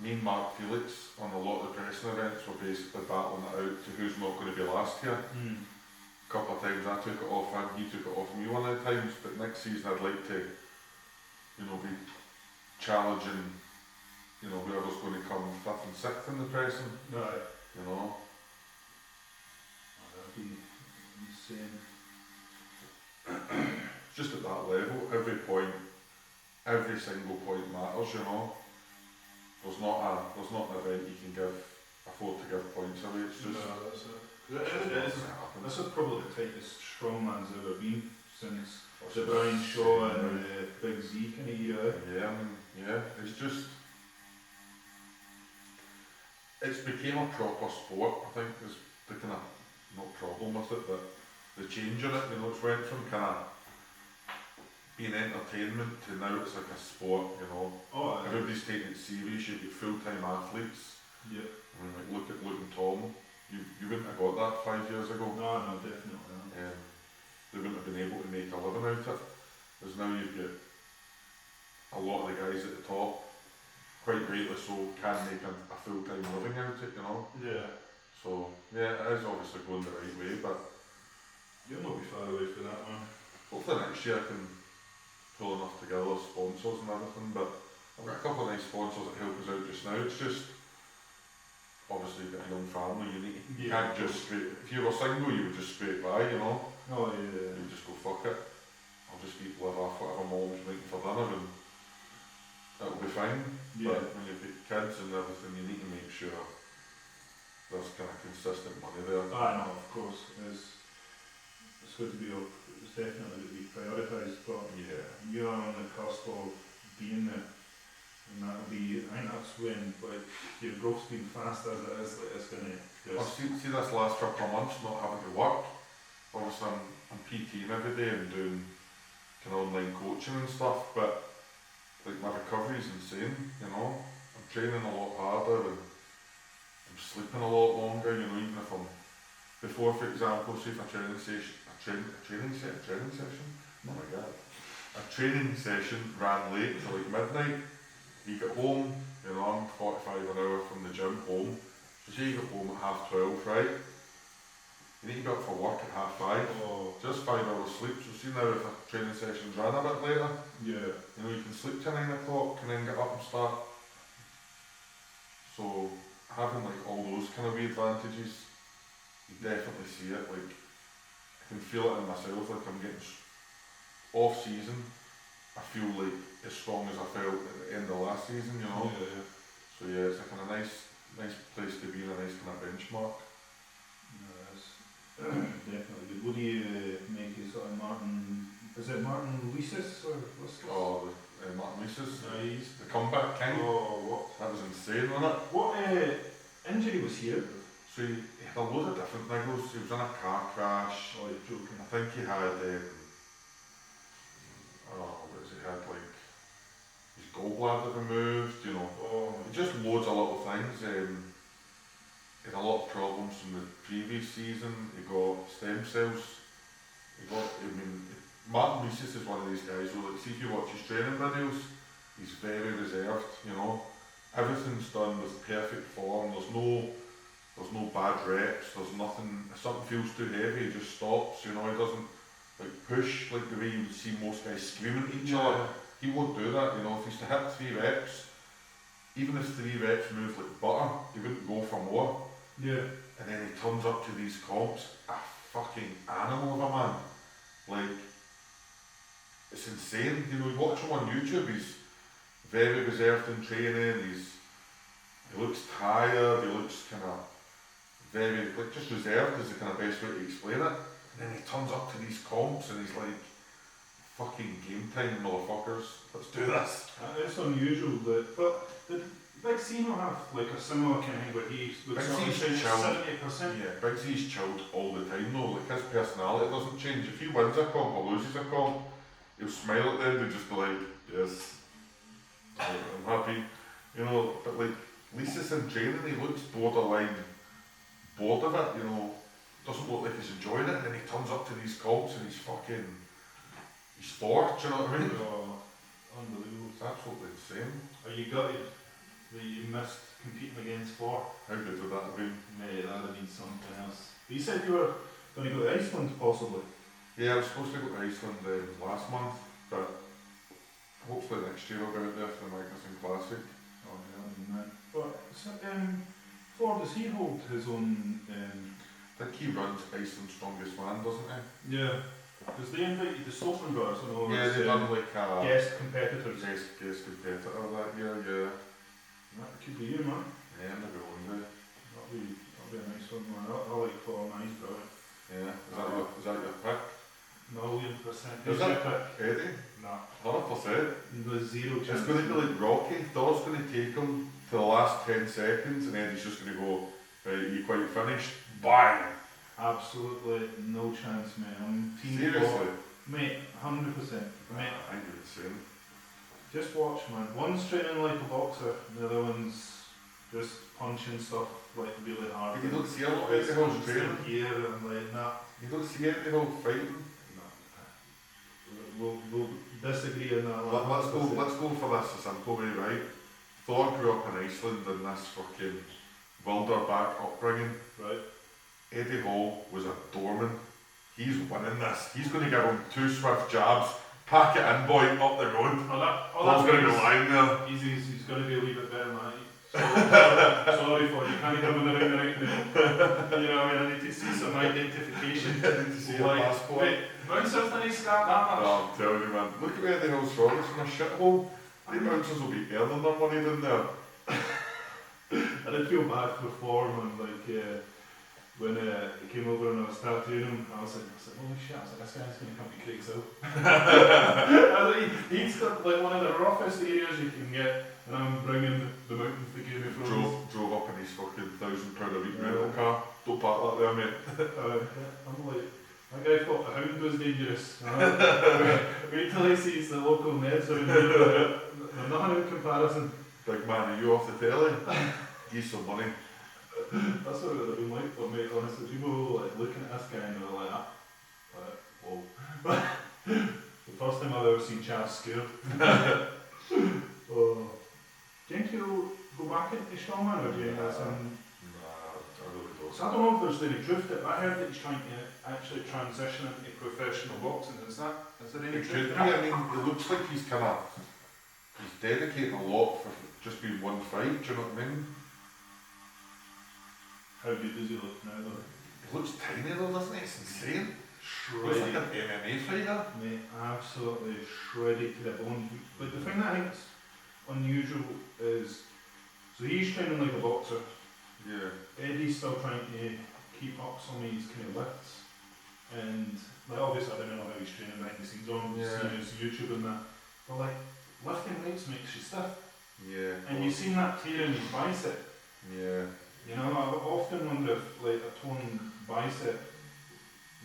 me and Mark Felix on a lot of the pressing events were basically battling it out to who's not going to be last here. A couple of times I took it off him, he took it off me one of the times, but next season I'd like to, you know, be challenging, you know, whoever's going to come 5th and 6th in the pressing, Right. you know. Oh, that'd be insane. Just at that level, every single point matters, you know. There's not an event you can afford to give points away, it's just... No, that's it. This is probably the tightest strongman's ever been, since the Brian Shaw and Big Z kind of era. Yeah, I mean, yeah, it's just, it's became a proper sport, I think, is the kind of, not problem with it, but the change in it, you know, it's went from kind of being entertainment to now it's like a sport, you know. Oh, Everybody's taking it serious, you've got full-time athletes. yeah. I mean, like, look at Luke and Tom, you wouldn't have got that 5 years ago. No, definitely not. They wouldn't have been able to make a living out of it. Whereas now you've got a lot of the guys at the top, quite rightly so, can make a full-time living out of it, you know. Yeah. So, yeah, it is obviously going the right way, but You'll not be far away from that, man. hopefully next year I can pull enough together sponsors and everything, but I've got a couple of nice sponsors that help us out just now. It's just, obviously you've got a young family, you can't just straight, if you were single you would just straight buy, you know. Oh, yeah. You just go, fuck it, I'll just eat live off whatever mom's making for dinner and it'll be fine. Yeah. But when you've got kids and everything, you need to make sure there's kind of consistent money there. No, of course. It's going to be, it's definitely going to be prioritised, but Yeah. you are on the cusp of being there. And that'll be, I think that's when, like, your growth's been fast as it is, like, it's going to Well, just... see this last couple of months not having to work, obviously I'm PTing every day and doing kind of online coaching and stuff, but like my recovery's insane, you know. I'm training a lot harder and I'm sleeping a lot longer, you know, even if I'm, before for example, say if a training session, oh my god, a training session ran late till like midnight, you get home, you know, I'm 45 an hour from the gym home, so say you get home at 12:30, right? You need to get up for work at 5:30, Oh, just 5 hours sleep, so see now if a training session's ran a bit later, yeah. you know, you can sleep till 9 o'clock and then get up and start. So having like all those kind of wee advantages, you definitely see it, like I can feel it in myself, like I'm getting off season, I feel like as strong as I felt at the end of last season, you know. Yeah. So yeah, it's a kind of nice place to be and a nice kind of benchmark. No, that's definitely good. What do you make of sort of Martin, is it Martin Leasis or what's this? Oh, the Martin Leasis, Nice. the comeback king, Oh, that was insane, wasn't it? what injury was he out of? So he had a load of different niggles, he was in a car crash, Oh, you're joking. I think he had, what was it, he had like his gallbladder removed, you know, Oh, just loads of little things. He had a lot of problems from the previous season, he got stem cells, Martin Leasis is one of these guys who, like, see if you watch his training videos, he's very reserved, you know, everything's done with perfect form, there's no bad reps, there's nothing, if something feels too heavy, he just stops, you know, he doesn't like push like the way you would see most guys screaming at each other. He won't do that, you know, if he's to hit 3 reps, even if 3 reps move like butter, he wouldn't go for more. yeah. And then he turns up to these comps, a fucking animal of a man. Like, it's insane, you know, you watch him on YouTube, he's very reserved in training, he looks tired, he looks kind of very, like, just reserved is the kind of best way to explain it. And then he turns up to these comps and he's like, fucking game time, motherfuckers, let's do this. It's unusual that, but did Big C not have like a similar kind of thing where he would Big sort of C's train chilled. 70%? Yeah, Big Z's chilled all the time though, like his personality doesn't change. If he wins a comp or loses a comp, he'll smile at the end and just be like, yes, I'm happy. You know, but like, Lisa's in training, he looks borderline bored of it, you know, doesn't look like he's enjoying it, and then he turns up to these comps and he's sport, do you know what I mean? Oh, unbelievable. It's absolutely insane. Are you gutted that you missed competing against Ford? How good would that have been? Mate, that'd have been something else. You said you were going to go to Iceland, possibly? Yeah, I was supposed to go to Iceland last month, but hopefully next year I'll go out there for the Magnuson Classic. Oh, yeah, I mean, man. But, so, Ford, does he hold his own... I think he runs Iceland's Strongest Man, doesn't he? Yeah. Because they invited the Stoltman brothers on over Yeah, as they've done like a guest competitors. guest competitor that year, yeah. That could be you, man. Yeah, maybe one day. That'll be a nice one, man. I like Ford, man, he's brilliant. Yeah, is that your pick? $1,000,000. Is it? Eddie? Nah. 100%. There's zero chance. It's going to be like Rocky. Thor's going to take him to the last 10 seconds and Eddie's just going to go, right, you quite finished? Bang! Absolutely no chance, mate. I'm team Seriously? Thor. Mate, 100%. Mate, I think you're insane. just watch, man. One's training like a boxer, the other one's just punching stuff like really hard. But you don't see a lot of Eddie Hall's training. Here and like that. You don't see Eddie Hall fighting. We'll disagree on that. Let's go for this a simple way, right? Thor grew up in Iceland in this fucking wilderback upbringing. Right. Eddie Hall was a doorman. He's winning this. He's going to give him 2 swift jabs, pack it in, boy, up the road. Thor's going to be lying there. He's going to be a wee bit better than that. Sorry for you, can't come in the ring right now. You know, I mean, I need to see some identification. I need to see your passport. Wait, bouncers didn't scrap that much. No, I'm telling you, man. Look at where Eddie Hall's from. It's from a shithole. The bouncers will be earning their money down there. I did feel bad for Foreman, like when he came over and I was tattooing him, I was like, holy shit, I was like, this guy's going to come to Craig's out. He's got like one of the roughest areas you can get, and I'm bringing the mountain to give me from. Drove up in his fucking £1,000 a week rental car. Don't park that there, mate. I'm like, that guy thought the hound was dangerous. Wait till he sees the local meds around here. They're nothing in comparison. Big man, are you off the telly? Give some money. That's what it would have been like for me, honestly. People were like looking at this guy and they were like, whoa. The first time I've ever seen Chaz scared. Do you think he'll go back into strongman or do you think that's him? Nah, I really don't. So I don't know if there's any truth to it. I heard that he's trying to actually transition into professional boxing. Is there any It truth could to be. that? I mean, it looks like he's dedicating a lot for just being one fight, do you know what I mean? How good does he look now though? He looks tiny though, doesn't he? It's insane. Looks Shredded. like an MMA fighter. Mate, absolutely shredded to the bone. But the thing that I think's unusual is, so he's training like a boxer. Yeah. Eddie's still trying to keep up some of his kind of lifts. And like obviously I don't know how he's training behind the scenes on his YouTube and that. But like lifting weights makes you stiff. Yeah. And you've seen that tear in his bicep. Yeah. You know, I often wonder if like a toned bicep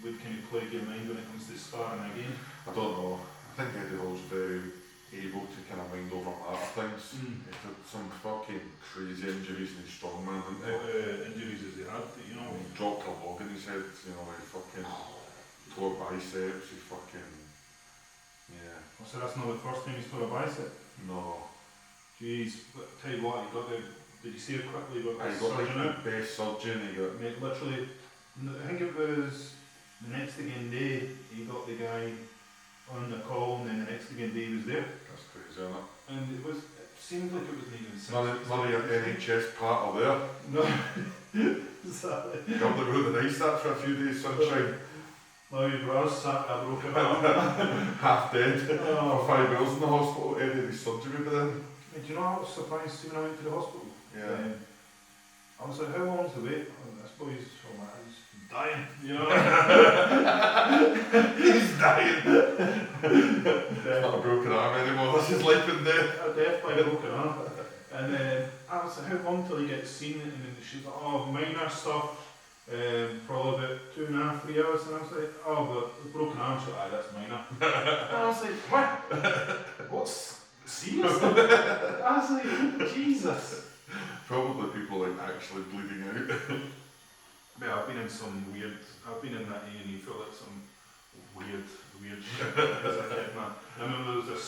would kind of plague your mind when it comes to sparring again. I don't know. I think Eddie Hall's very able to kind of mind over matter things. He's had some fucking crazy injuries in his strongman, hasn't he? Injuries as he had, you know. He dropped a log in his head, you know, he fucking tore biceps, he fucking, yeah. So that's not the first time he's tore a bicep. No. Jeez, but tell you what, he got the. Did you see it quickly? But He got like the best surgeon, he got. Mate, literally, I think it was the next again day. He got the guy on the call, and then the next again day he was there. That's crazy, isn't it? And it seemed like it was even None of your NHS part are there. No. Exactly. Come the road and ice that for a few days, sunshine. No, your brother's sat a broken arm. Half dead. Oh. For 5 hours in the hospital, Eddie had his surgery by then. Do you know I was surprised when I went to the hospital? Yeah. I was like, how long's the wait? Oh, this boy's he's dying, you know? He's dying. It's not a broken arm anymore, this is life and death. A death by broken arm. And then I was like, how long till he gets seen? And then she was like, oh, minor stuff. Probably about 2.5, 3 hours. And I was like, oh, but the broken arm, so that's minor. And I was like, what? What's serious? I was like, Jesus. Probably people like actually bleeding out. Yeah, I've been in that A&E for like some weird shit as a kid, man. I remember there was this,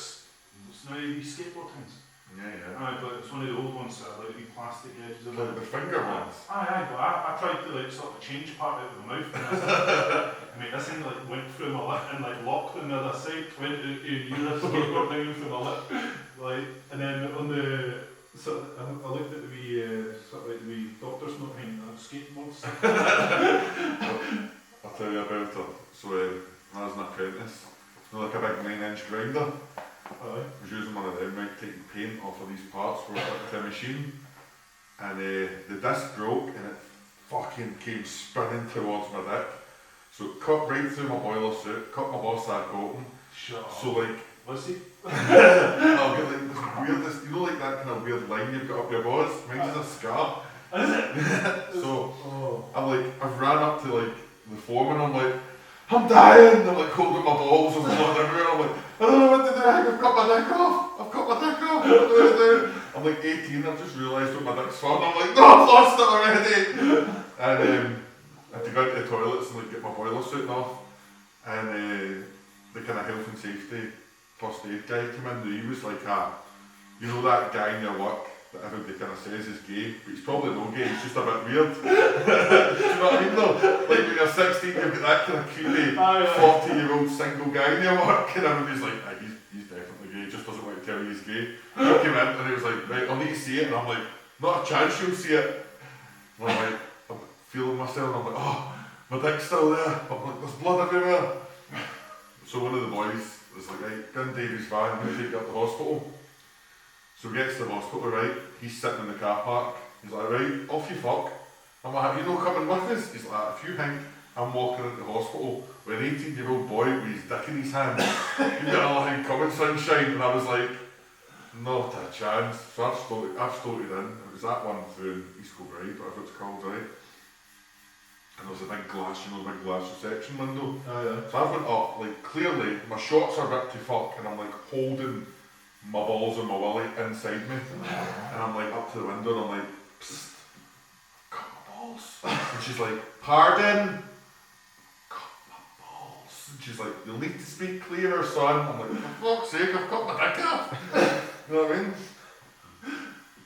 now these skateboard things. Yeah. Aye, but it's one of the old ones that had like wee plastic edges in Like it. the finger ones. Aye, but I tried to like sort of change part out of my mouth and I mean, this thing like went through my lip and like locked on the other side, went out to the skateboard down through my lip. Like, and then on the, so I looked at the wee, sort of like the wee doctor's note behind the skateboards. I'll tell you about it. So when I was an apprentice, you know, like a big 9-inch grinder. Aye. I was using one of them, right, taking paint off of these parts for a machine. And the disc broke and it fucking came spinning towards my dick. So it cut right through my boiler suit, cut my ball sack open. Sure. So like, Was he? I'll get like this weirdest, you know, like that kind of weird line you've got up your balls. Mine's a scar. Is it? So Oh. I've ran up to like the foreman. I'm like, I'm dying. I'm like holding my balls and blood everywhere. I'm like, I don't know what to do. I've got my dick off. I've got my dick off. What do I do? I'm like 18. I've just realised what my dick's for. And I'm like, no, I've lost it already. And I had to go into the toilets and like get my boiler suit off. And the kind of health and safety first aid guy came in. He was like, you know that guy in your work that everybody kind of says is gay, but he's probably no gay, he's just a bit weird. Do you know what I mean though? Like when you're 16, you've got that kind of creepy 40-year-old single guy in your work, and everybody's like, he's definitely gay, he just doesn't want to tell you he's gay. He came in and he was like, right, I'll need to see it, and I'm like, not a chance you'll see it. And I'm like, I'm feeling myself, and I'm like, oh, my dick's still there. I'm like, there's blood everywhere. So one of the boys was like, right, go in Davy's van, I'm going to take you up to the hospital. So he gets to the hospital, right, he's sitting in the car park, he's like, right, off you fuck. I'm like, you know coming with us? He's like, if you think I'm walking into the hospital with an 18-year-old boy with his dick in his hand, you got nothing coming, sunshine. And I was like, not a chance. So I've floated in. It was that one through East Kilbride, whatever it's called, right? And there's a big glass, you know, the big glass reception window. Oh yeah. So I went up, like clearly my shorts are ripped to fuck, and I'm like holding my balls and my willy inside me, and I'm like up to the window and I'm like, psst, I've got my balls. And she's like, pardon? Got my balls. And she's like, you'll need to speak clearer, son. I'm like, for fuck's sake, I've got my dick off. You know what I mean?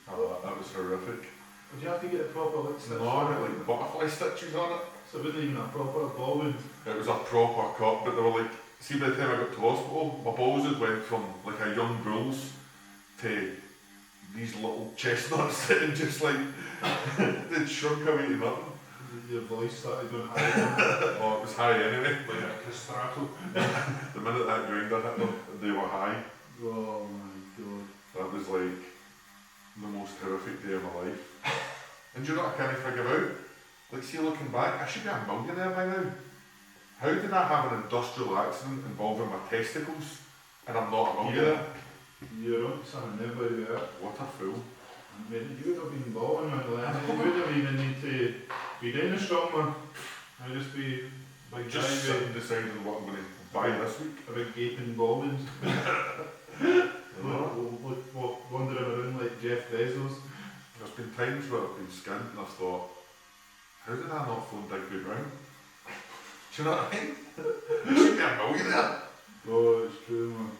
Oh, that was horrific. Would you have to get a proper like stitch? No, I got like butterfly stitches on it. So it wasn't even a proper ball wound? It was a proper cut, but they were like, see, by the time I got to hospital, my balls had went from like a young bull's to these little chestnuts and just like, they'd shrunk away to nothing. Your voice started going high. Oh, it was high anyway. Like a castrato. The minute that grinder hit them, they were high. Oh my god. That was like the most horrific day of my life. And do you know what I can't figure out? Like, see, looking back, I should be a millionaire by now. How did I have an industrial accident involving my testicles and I'm not a millionaire? You're on something never there. What a fool. I mean, you would have been balling on the land. You would have even need to be doing a strongman. I'd just be like Just sitting deciding what I'm going to buy this week. a big gaping ball wound. Wandering around like Jeff Bezos. There's been times where I've been skint and I've thought, how did I not phone Digby Brown? Do you know what I mean? You should be a millionaire. Oh, it's true, man.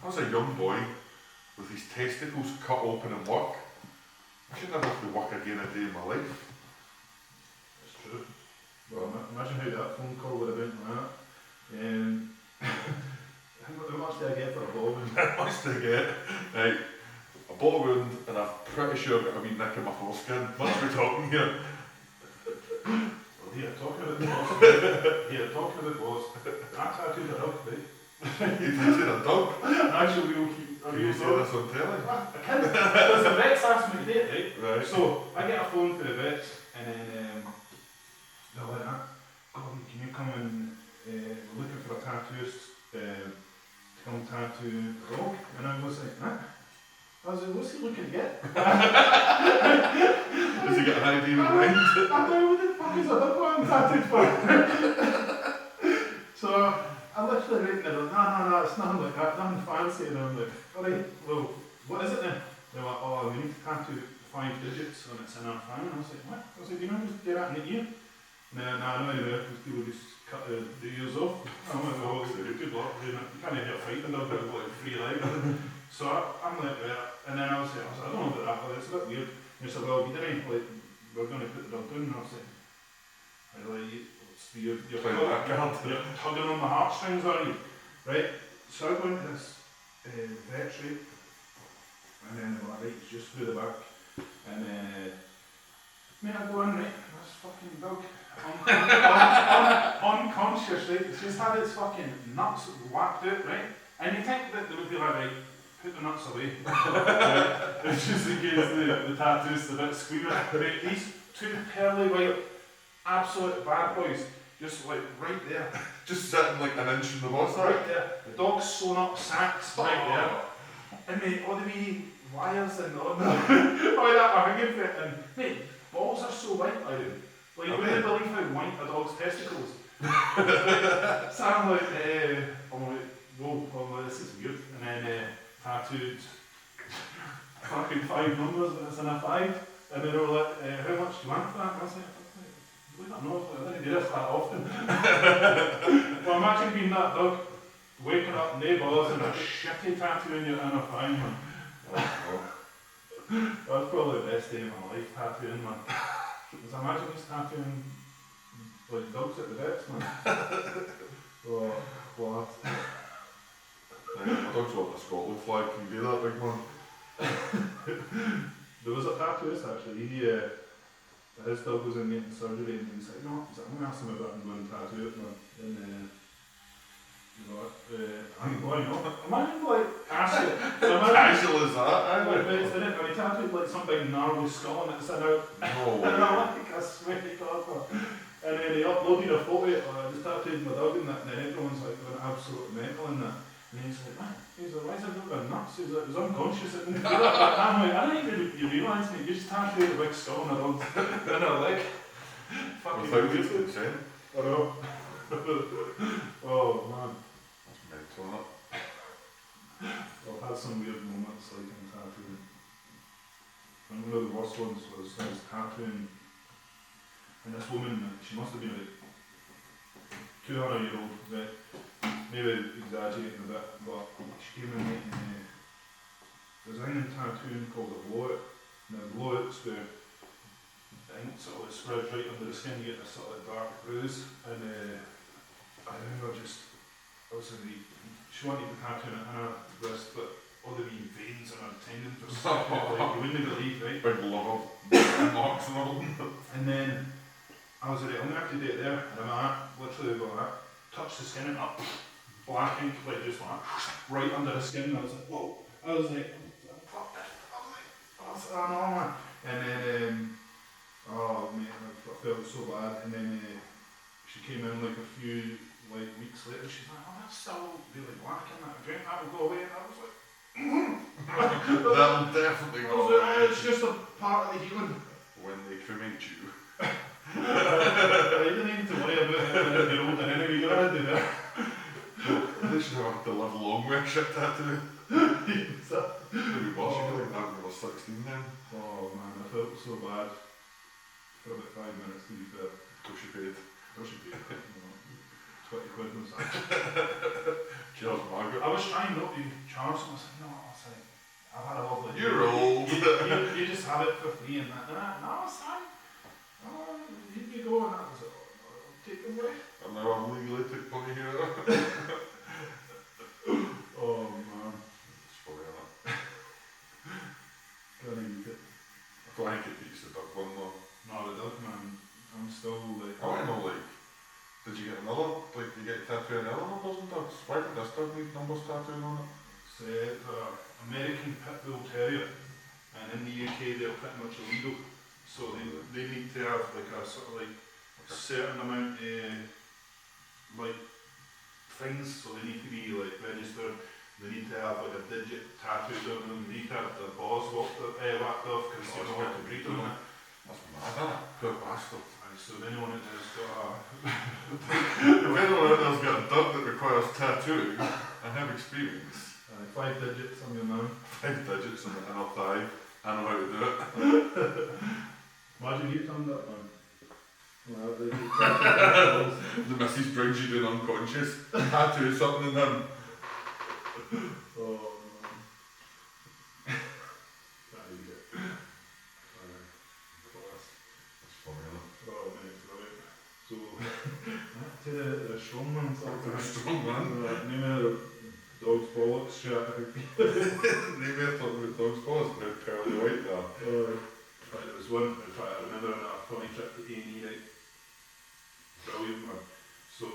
I was a young boy with his testicles cut open in work. I should never have to work again a day in my life. It's true. Well, imagine how that phone call would have been like that. How much do I get for a ball wound? How much do I get? Right, a ball wound and I'm pretty sure I've got a wee nick in my foreskin. What are we talking here? Here, talking about the boss. Here, talking about the boss. I tattooed a dog, right? You tattooed a dog? Actually, we'll keep a Can real you say dog. this on telly? I can't. Because the vets asked me to date, right? Right. So, I get a phone for the vets, and then they're like, Gordon, can you come and looking for a tattooist to come tattoo the dog? And I was like, huh? I was like, what's he looking to get? Does he get an idea in mind? I know, what the fuck is a dog one tattooed for? So, I literally read and they're like, no, it's nothing like that, nothing fancy. And I'm like, alright, well, what is it then? They're like, oh, we need to tattoo 5 digits and it's in our fan. And I was like, what? I was like, you know, just get that in the ear. And then, I know anywhere because people just cut the ears off. I'm like, well, good luck doing it. You can't even fight the dog with like 3 legs. So I'm like, yeah. And then I was like, I don't know about that, but it's a bit weird. And he said, well, you didn't, like, we're going to put the dog down. And I was like, you're tugging on the heartstrings, are you? Right? So I go into this vet's right, and then they're like, right, it's just through the back. And then, I go in, right, this fucking dog, unconscious, right? It's just had its fucking nuts whacked out, right? And you think that they would be like, right, put the nuts away. Right? It's just in case the tattoo's a bit squeamish. Right? These 2 pearly white, absolute bad boys. just like right there. Just sitting like an inch from the bus. Right there. The dog's sewn up sacks right there. And mate, all the wee wires and all that are hanging for it. And mate, balls are so white out. Like you wouldn't believe how white a dog's testicles. So I'm like, whoa, this is weird. And then tattooed fucking 5 numbers and it's in a 5. And they were like, how much do you want for that? And I was like, I don't know, I didn't do this that often. Well, imagine being that dog, waking up no balls and a shitty tattoo in your inner thigh, man. That's probably the best day of my life, tattooing, man. Because imagine just tattooing like dogs at the vets, man. Oh, what? My dog's got the Scotland flag, can you do that, big man? There was a tattooist actually, his dog was in getting surgery and he was like, no, I'm going to ask him about him going to tattoo it, man. And I'm going, imagine like ask it. Casual as that, And he tattooed like some big gnarly skull and it said out. No And I'm like, I swear to God, man. And then he uploaded a photo, I just tattooed my dog in that, and then everyone's like going absolute mental in that. And he's like, man, why is everyone nuts? He's like, it was unconscious, it didn't do that. I'm like, I don't think you realise, mate, you just tattooed a big skull on a dog's in her leg. Fucking without its consent. I know. Oh man. That's mental, isn't it? I've had some weird moments like in tattooing. And one of the worst ones was I was tattooing, and this woman, she must have been like 200-year-old vet, maybe exaggerating a bit, but she came in and there's a thing in tattooing called a blowout. Now blowout's where the ink sort of spreads right under the skin, you get this sort of dark bruise, and I remember obviously she wanted to tattoo it on her wrist, but all the wee veins and her tendons were sticking out like you wouldn't believe, right? Big love marks and all. And then I was like, I'm going to have to do it there, and I'm literally going like that, touch the skin and up, black ink, like just like right under the skin, and I was like, whoa. I was like, fuck this, I know, man. And then, oh mate, I felt so bad, and then she came in like a few weeks later, she's like, oh that's still really black in that drink, that will go away, and I was like, That'll definitely go away. It's just a part of the healing. When they cremate you. You don't need to worry about it when you're older anyway, you don't have to do that. They should have to live long with a shit tattoo. Maybe boss, you could like that when you were 16 then. Oh man, I felt so bad for about 5 minutes to be fair. Till she paid. 20 quid was that. Cheers, Margaret. I was trying not to charge them, I said, no, I was like, I've had a lovely day. You're old. You just have it for free and that. No, it's fine. Oh, you go, and that was it. I'll take it away. And now I'm legally took money here. Oh man. It's funny, isn't it? Gotta use it. I don't think it beats the duck one though. No, the dog man, I'm still like... I want to know, like, did you get another, like, did you get tattooed another numbers and dogs? Why did this dog need numbers tattooed on it? It's American Pit Bull Terrier, and in the UK they're pretty much illegal. So they need to have like a sort of like a certain amount of like things, so they need to be like registered, they need to have like a digit tattooed on them, they need to have their paws whacked off because you don't want to breed them. That's mad, isn't it? Poor bastard. So if anyone has got If anyone out there's got a dog that requires tattooing, I have experience. 5 digits on your mouth. 5 digits in the inner thigh, I know how to do it. Imagine you done that one. Well, The missus brings you down unconscious, tattoo something in them. Oh man. That is it. Class. That's funny, isn't it? Oh man, it's brilliant. So, back to the strongman sort of Strongman? Name of dog's bollocks chat. They were talking about dog's paws, about pearly white there. There was one, in fact I remember on a funny trip to A&E, right? Brilliant man. So,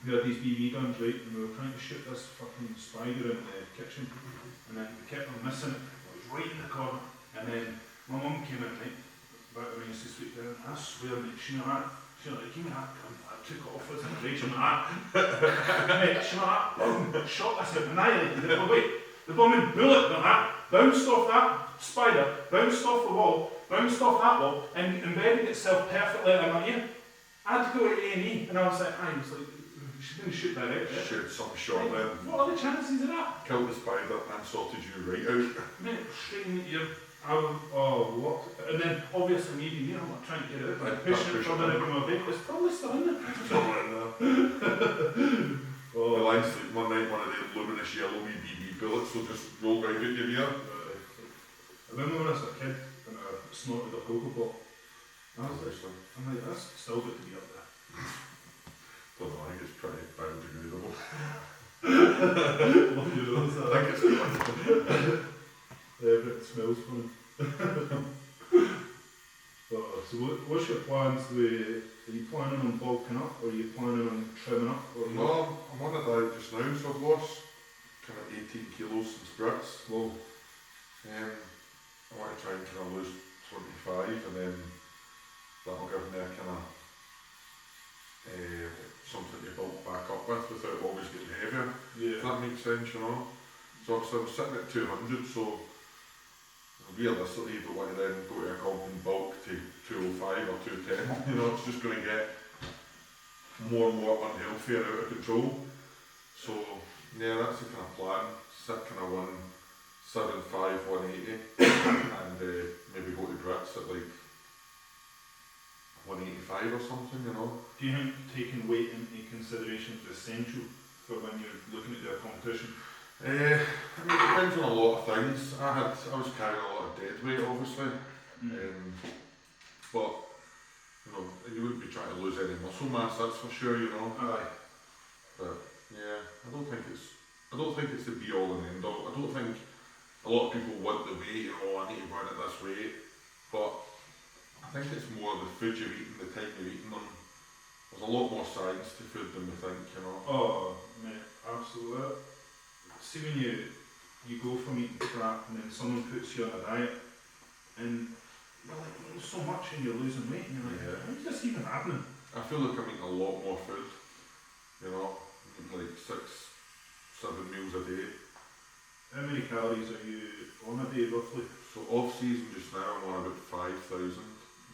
we had these BB guns, right, and we were trying to shoot this fucking spider in the kitchen, and then we kept on missing it. It was right in the corner, and then my mum came in, right, back when we used to sweep down. I swear, mate, she She's like, give me that gun. I took it off as a rage. I'm like, mate, she's like, boom, shot this out, annihilated it. But wait, the bombing bullet went that, bounced off that spider, bounced off the wall, bounced off that wall, and embedded itself perfectly in my ear. I had to go to A&E, and I was like, I was like, she didn't shoot direct. Shoot some shot then. What are the chances of that? Killed the spider and sorted you right out. Mate, straight in the ear. I was, oh, what? And then obviously me being here, I'm not trying to get it out, like pushing it further out of my bed. It's probably still in there. Somewhere in there. Oh, Well, I sleep one night, one of the luminous yellow wee BB bullets will just roll right out your ear. I remember when I was a kid and I snorted a cocoa pop. I was like, I'm like, that's still good to be up there. Don't know, I think it's pretty biodegradable. What you know, I think it's good. yeah, but it smells funny. Oh, so what's your plans with, are you planning on bulking up, or are you planning on trimming up? Or No, I'm on a diet just now, so I've lost kind of 18 kilos since Brits. Whoa. I want to try and kind of lose 25, and then that'll give me a kind of something to bulk back up with without always getting heavier. Yeah. If that makes sense, you know. So I'm sitting at 200, so realistically you don't want to then go to a comp and bulk to 205 or 210, you know, it's just going to get more and more unhealthy and out of control. So yeah, that's the kind of plan, sit kind of 175, 180 and maybe go to Brits at like 185 or something, you know. Do you think taking weight into consideration is essential for when you're looking at your competition? I mean, it depends on a lot of things. I was carrying a lot of dead weight, obviously, but you know, you wouldn't be trying to lose any muscle mass, that's for sure, you know. Aye. But yeah, I don't think it's the be all and end all. I don't think a lot of people want the weight, you know, I need to run at this weight, but I think it's more the food you're eating, the time you're eating them. There's a lot more science to food than we think, you know. Oh, mate, absolutely. See when you go from eating crap and then someone puts you on a diet and you're like eating so much and you're losing weight and you're like, Yeah. how's this even happening? I feel like I'm eating a lot more food, you know, like 6-7 meals a day. How many calories are you on a day roughly? So off season just now I'm on about 5,000.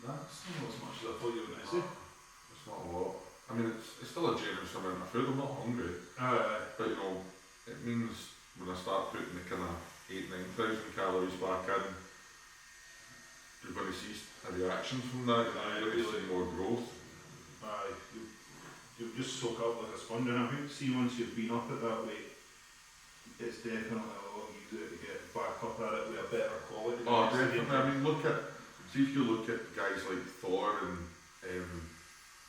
That's not as much as I thought you were going to say. It's not a lot. I mean, it's still a generous amount of food. I'm not hungry, but you know, it means when I start putting the kind of 8,000-9,000 calories back in, you're going to see a reaction from that. You're going to see more growth. Aye, you'll just soak up like a sponge, and I think see once you've been up at that weight, it's definitely a lot easier to get back up at it with a better quality. Oh, definitely. I mean, see if you look at guys like Thor and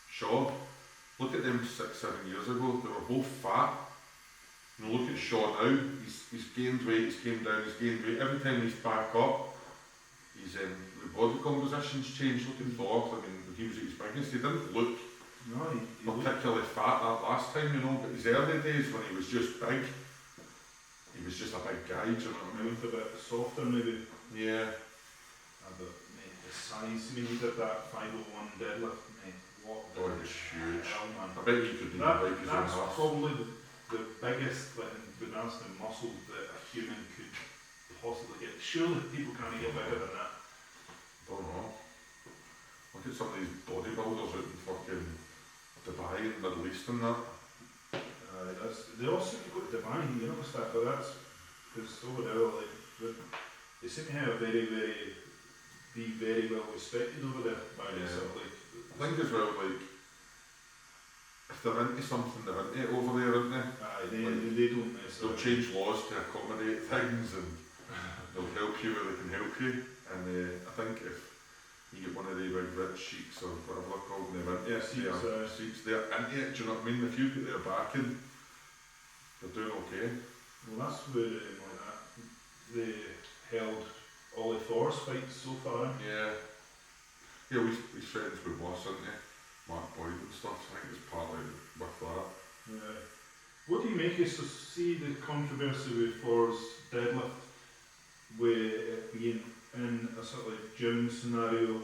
Shaw, look at them 6-7 years ago, they were both fat. You know, look at Shaw now, he's gained weight, he's came down, he's gained weight. Every time he's back up, his body composition's changed. Look at Thor, I mean, when he was at his biggest, he didn't look particularly fat that last time, you know, but his early days when he was just big, he was just a big guy, do you know what I mean? A bit softer maybe. Yeah. But mate, the size, when you did that 501 deadlift, mate, what Oh, it was huge. hell, man. I bet you could even wipe his own That's ass. probably the biggest, like, in regards to muscle that a human could possibly get. Surely people can't get bigger than that. Don't know. Look at some of these bodybuilders out in fucking Dubai and Middle East and that. They also go to Dubai, you notice that, but that's because over there, like, they seem to have be very well respected over there by the sort of like. I think as well, like, if they're into something, they're into it over there, aren't they? They don't necessarily. They'll change laws to accommodate things and they'll help you where they can help you. And I think if you get one of the big rich sheiks or whatever they're called, and they're into it, Sikhs, they're into it, do you know what I mean? If you get their backing, they're doing okay. Well, that's where they held Ollie Thor's fights so far. Yeah. Yeah, he's friends with Moss, isn't he? Mark Boyd and stuff, so I think it's partly with that. Yeah. What do you make of see the controversy with Thor's deadlift, with it being in a sort of like gym scenario?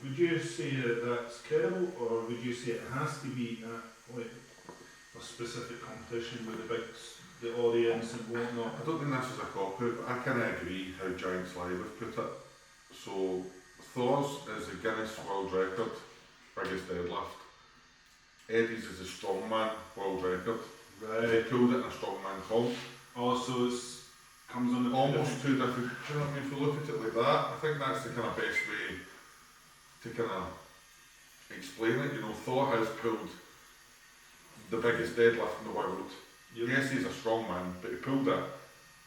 Would you say that that's credible, or would you say it has to be at like a specific competition with the audience and whatnot? I don't think this is a cop-out, but I kind of agree how Giants Live have put it. So, Thor's is the Guinness World Record, biggest deadlift. Eddie's is the strongman world record. Right. They pulled it in a strongman comp. Also, it comes on the Almost two different. Do you know what I mean? If you look at it like that, I think that's the kind of best way to kind of explain it. You know, Thor has pulled the biggest deadlift in the world. Yep. Yes, he's a strongman, but he pulled it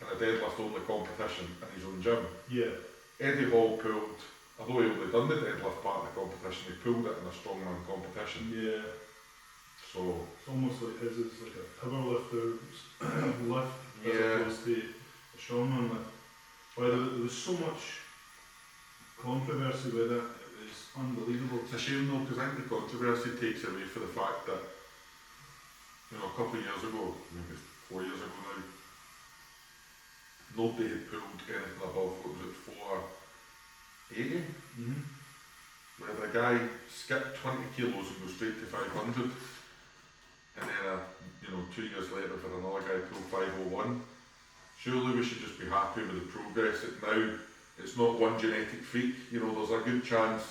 in a deadlift only competition in his own gym. Yeah. Eddie Hall pulled, although he only done the deadlift part of the competition, he pulled it in a strongman competition. Yeah. So It's almost like his is like a power lifter's lift as yeah. opposed to a strongman lift. Why there was so much controversy with it, it was unbelievable. It's a shame though, because I think the controversy takes away for the fact that, you know, a couple of years ago, maybe 4 years ago now, nobody had pulled anything above, what was it, 480? Mm-hmm. Where the guy skipped 20 kilos and go straight to 500. And then, 2 years later, for another guy pulled 501. Surely we should just be happy with the progress. Now, it's not one genetic freak. You know, there's a good chance.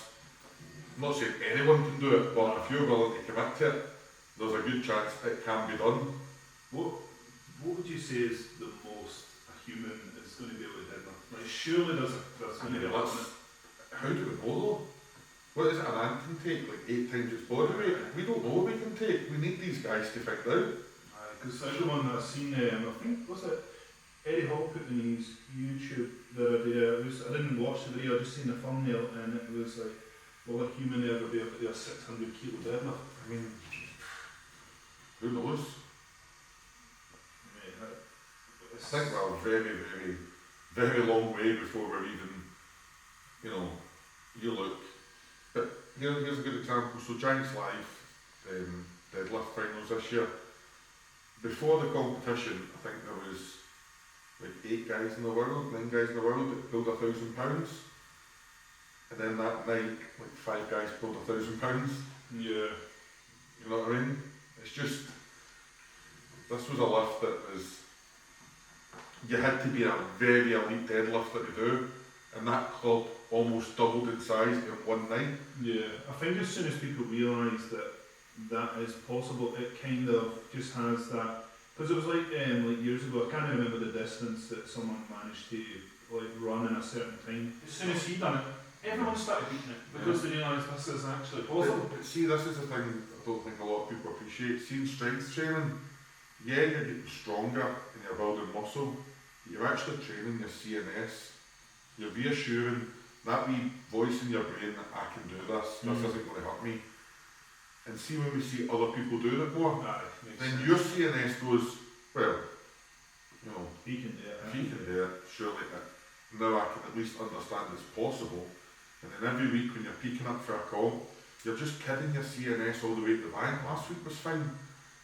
I'm not saying anyone can do it, but if you're willing to commit to it, there's a good chance it can be done. What would you say is the most a human is going to be able to do? Like, surely there's going to be a limit. How do we know though? What is it an ant can take? Like 8 times its body weight? We don't know what we can take. We need these guys to find out. Because everyone that I've seen, I think, was it Eddie Hall put in his YouTube the other day? I didn't watch the video, I just seen the thumbnail, and it was like, will a human ever be able to do a 600 kilo deadlift? I mean, who knows? I think we're a very, very, very long way before we're even, you look. But here's a good example. So Giants Live deadlift finals this year. Before the competition, I think there was like 8 guys in the world, 9 guys in the world that pulled £1,000. And then that night, like 5 guys pulled £1,000. Yeah. You know what I mean? It's just, this was a lift that was, you had to be a very elite deadlifter to do, and that club almost doubled in size in one night. Yeah, I think as soon as people realise that that is possible, it kind of just has that, because it was like years ago, I can't remember the distance that someone managed to like run in a certain time. As soon as he done it, everyone started beating it because they realised this is actually possible. But see, this is the thing I don't think a lot of people appreciate. Seeing strength training, yeah, you're getting stronger and you're building muscle, but you're actually training your CNS. You're reassuring that wee voice in your brain that I can do this, this isn't going to hurt me. And see, when we see other people doing it more, then your CNS goes, well, he can do it. if he can do it, surely now I can at least understand it's possible. And then every week when you're peaking up for a comp, you're just kidding your CNS all the way to the bank. Last week was fine.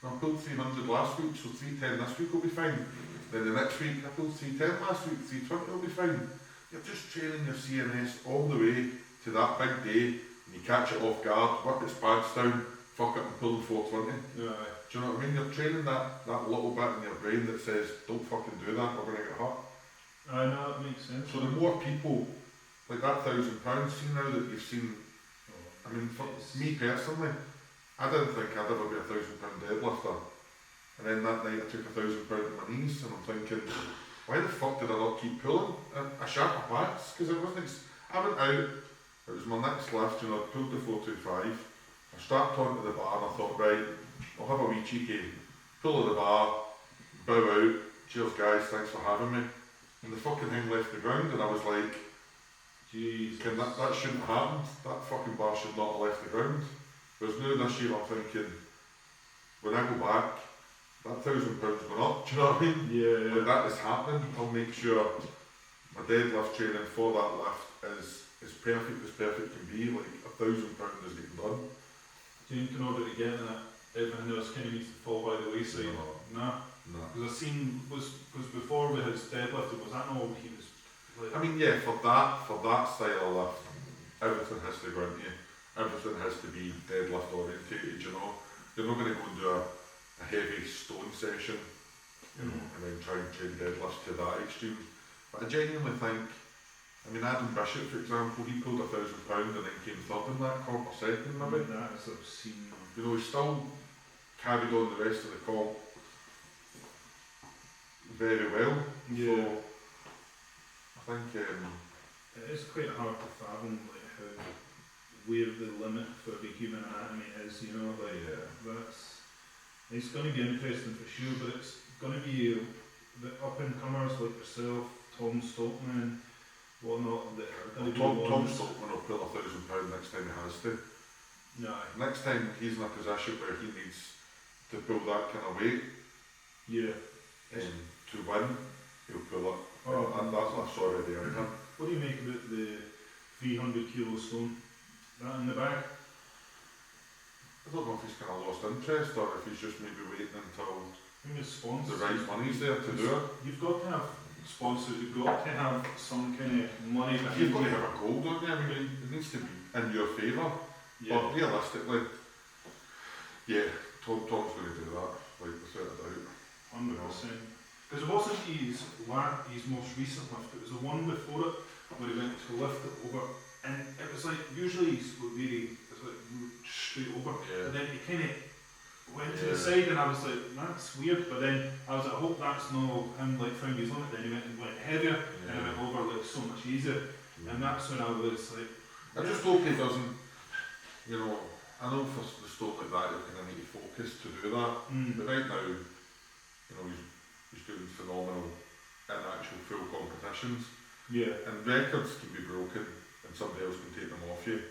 I pulled 300 last week, so 310 this week will be fine. Then the next week I pulled 310 last week, 320 will be fine. You're just training your CNS all the way to that big day, and you catch it off guard, work its pads down, fuck it and pull the 420. Yeah. Do you know what I mean? You're training that little bit in your brain that says, don't fucking do that, we're going to get hurt. I know, that makes sense. So the more people, like that £1,000, see now that you've seen, I mean, for me personally, I didn't think I'd ever be a £1,000 deadlifter. And then that night I took £1,000 on my knees, and I'm thinking, why the fuck did I not keep pulling? I shat my pants, because it wasn't, I went out, it was my next lift, I pulled the 425, I strapped onto the bar and I thought, right, I'll have a wee cheeky pull of the bar, bow out, cheers guys, thanks for having me. And the fucking thing left the ground, and I was like, Jesus. that shouldn't have happened, that fucking bar should not have left the ground. Whereas now this year I'm thinking, when I go back, that £1,000 went up, do you know what I mean? Yeah. When that is happening, I'll make sure my deadlift training for that lift is as perfect can be, like £1,000 is getting done. Do you know about again that everything else kind of needs to fall by the wayside? No. Because I've seen, was before with his deadlift, was that all he was like? I mean, yeah, for that style of lift, everything has to go into you. Everything has to be deadlift orientated, you know. You're not going to go and do a heavy stone session, you know, and then try and train deadlifts to that extreme. But I genuinely think, I mean, Adam Bishop, for example, he pulled 1,000 pounds and then came third in that comp, or second maybe. That is obscene. You know, he still carried on the rest of the comp very well. Yeah. So I think it is quite hard to fathom like how where the limit for the human anatomy is, you know, like it's going to be interesting for sure, but it's going to be the up and comers like yourself, Thompson, whatnot, that are going to be Thompson will pull 1,000 pounds next time he has to. No. Next time he's in a position where he needs to pull that kind of weight, yeah, to win, he'll pull it. Oh, and that's already in him. What do you make about the 300 kilo stone? That in the bag? I don't know if he's kind of lost interest or if he's just maybe waiting until Sponsors. the right money's there to do it. You've got to have sponsors, you've got to have some kind of money. You've got to have a goal, don't you? I mean, it needs to be in your favour. Yeah. But realistically, yeah, Tom's going to do that, like without a doubt. 100%. Because it wasn't his most recent lift, it was the one before it where he went to lift it over, and it was like, usually he's really, it's like straight over, Yeah. but then he kind of went to the side and I was like, that's weird, but then I was like, I hope that's no him like found his limit, then he went heavier, and it went over like so much easier, and that's when I was like, I just hope he doesn't, you know, I know for the stuff like that you're going to need to focus to do that, but right now, you know, he's doing phenomenal in actual full competitions. Yeah. And records can be broken and somebody else can take them off you.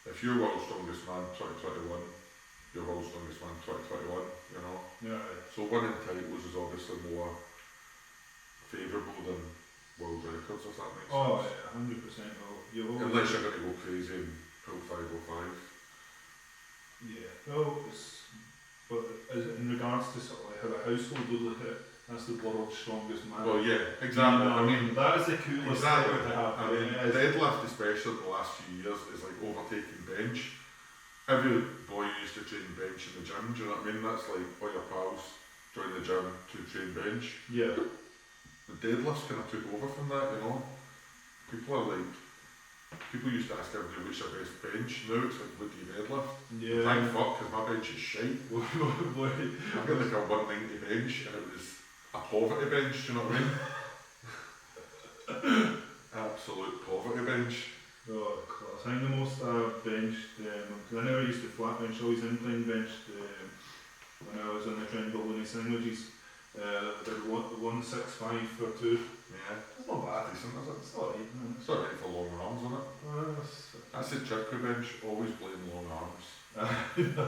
If you're world's strongest man 2021, you're world's strongest man 2021, you know. Yeah. So winning titles is obviously more favourable than world records, if that makes sense. Oh yeah, 100%. Unless you're going to go crazy and pull 505. Yeah. Well, but in regards to sort of like how a household would look at it, that's the world's strongest man. Well, yeah, exactly. You know, I mean, that is the coolest exactly. thing to have. I mean, deadlift, especially in the last few years, is like overtaking bench. Every boy used to train bench in the gym, do you know what I mean? That's like all your pals join the gym to train bench. Yeah. The deadlifts kind of took over from that, you know. People used to ask everybody what's your best bench. Now it's like, what do you deadlift? Yeah. Thank fuck, because my bench is shite. I got like a 190 bench and it was a poverty bench, do you know what I mean? Absolute poverty bench. Oh, class. I think the most I've benched, because I never used to flat bench, always incline benched when I was in the trend bologna sandwiches. They're 165 for 2. Yeah. That's not bad. Decent, is it? It's alright, man. It's alright for long arms, isn't it? That's the trick with bench, always blame long arms.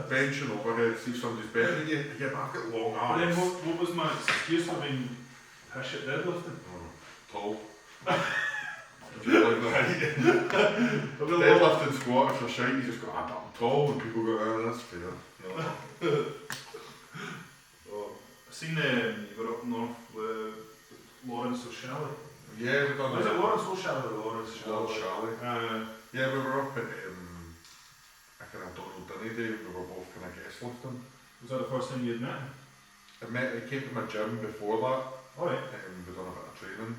Bench and overhead, see if somebody's better than you, get back at long But then arms. what was my excuse for being pish at deadlifting? Tall. Just like that. Deadlift and squat, if you're shy, you just go, I'm tall, and people go, oh, that's fair. You know? Oh, I seen you were up north with Lawrence O'Shalley. Yeah, we've done Was it Lawrence O'Shalley or Lawrence Shalley. Shalley? Yeah, we were up at a kind of Donald Dinny day, we were both kind of guest lifting. Was that the first time you'd met him? I came to my gym before that, Alright. we've done a bit of training.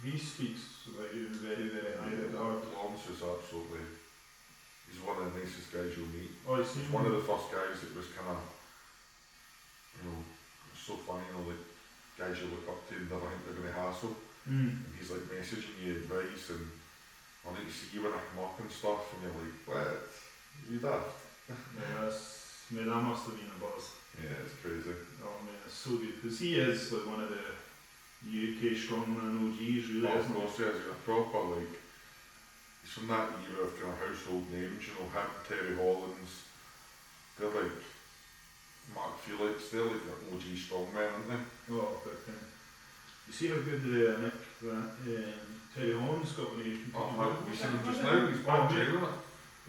He speaks about you very, very highly regard. Lawrence is absolutely, he's one of the nicest guys you'll meet. Oh, he's He's one of the first guys that was kind of, you know, so funny, you know, like guys you look up to and never think they're going to hassle. And he's like messaging you advice and I need to see you when I come up and stuff, and you're like, what? You daft? Yeah, that must have been a buzz. Yeah, it's crazy. Oh man, it's so good. Because he is like one of the UK strongman OGs, really, Of isn't he? course, yeah, he's a proper, like, he's from that era of kind of household names, you know, him, Terry Hollins, they're like Mark Felix, they're like the OG strongmen, aren't they? Oh, but you see how good Nick Terry Holmes got when he... We seen him just now, he's back training it.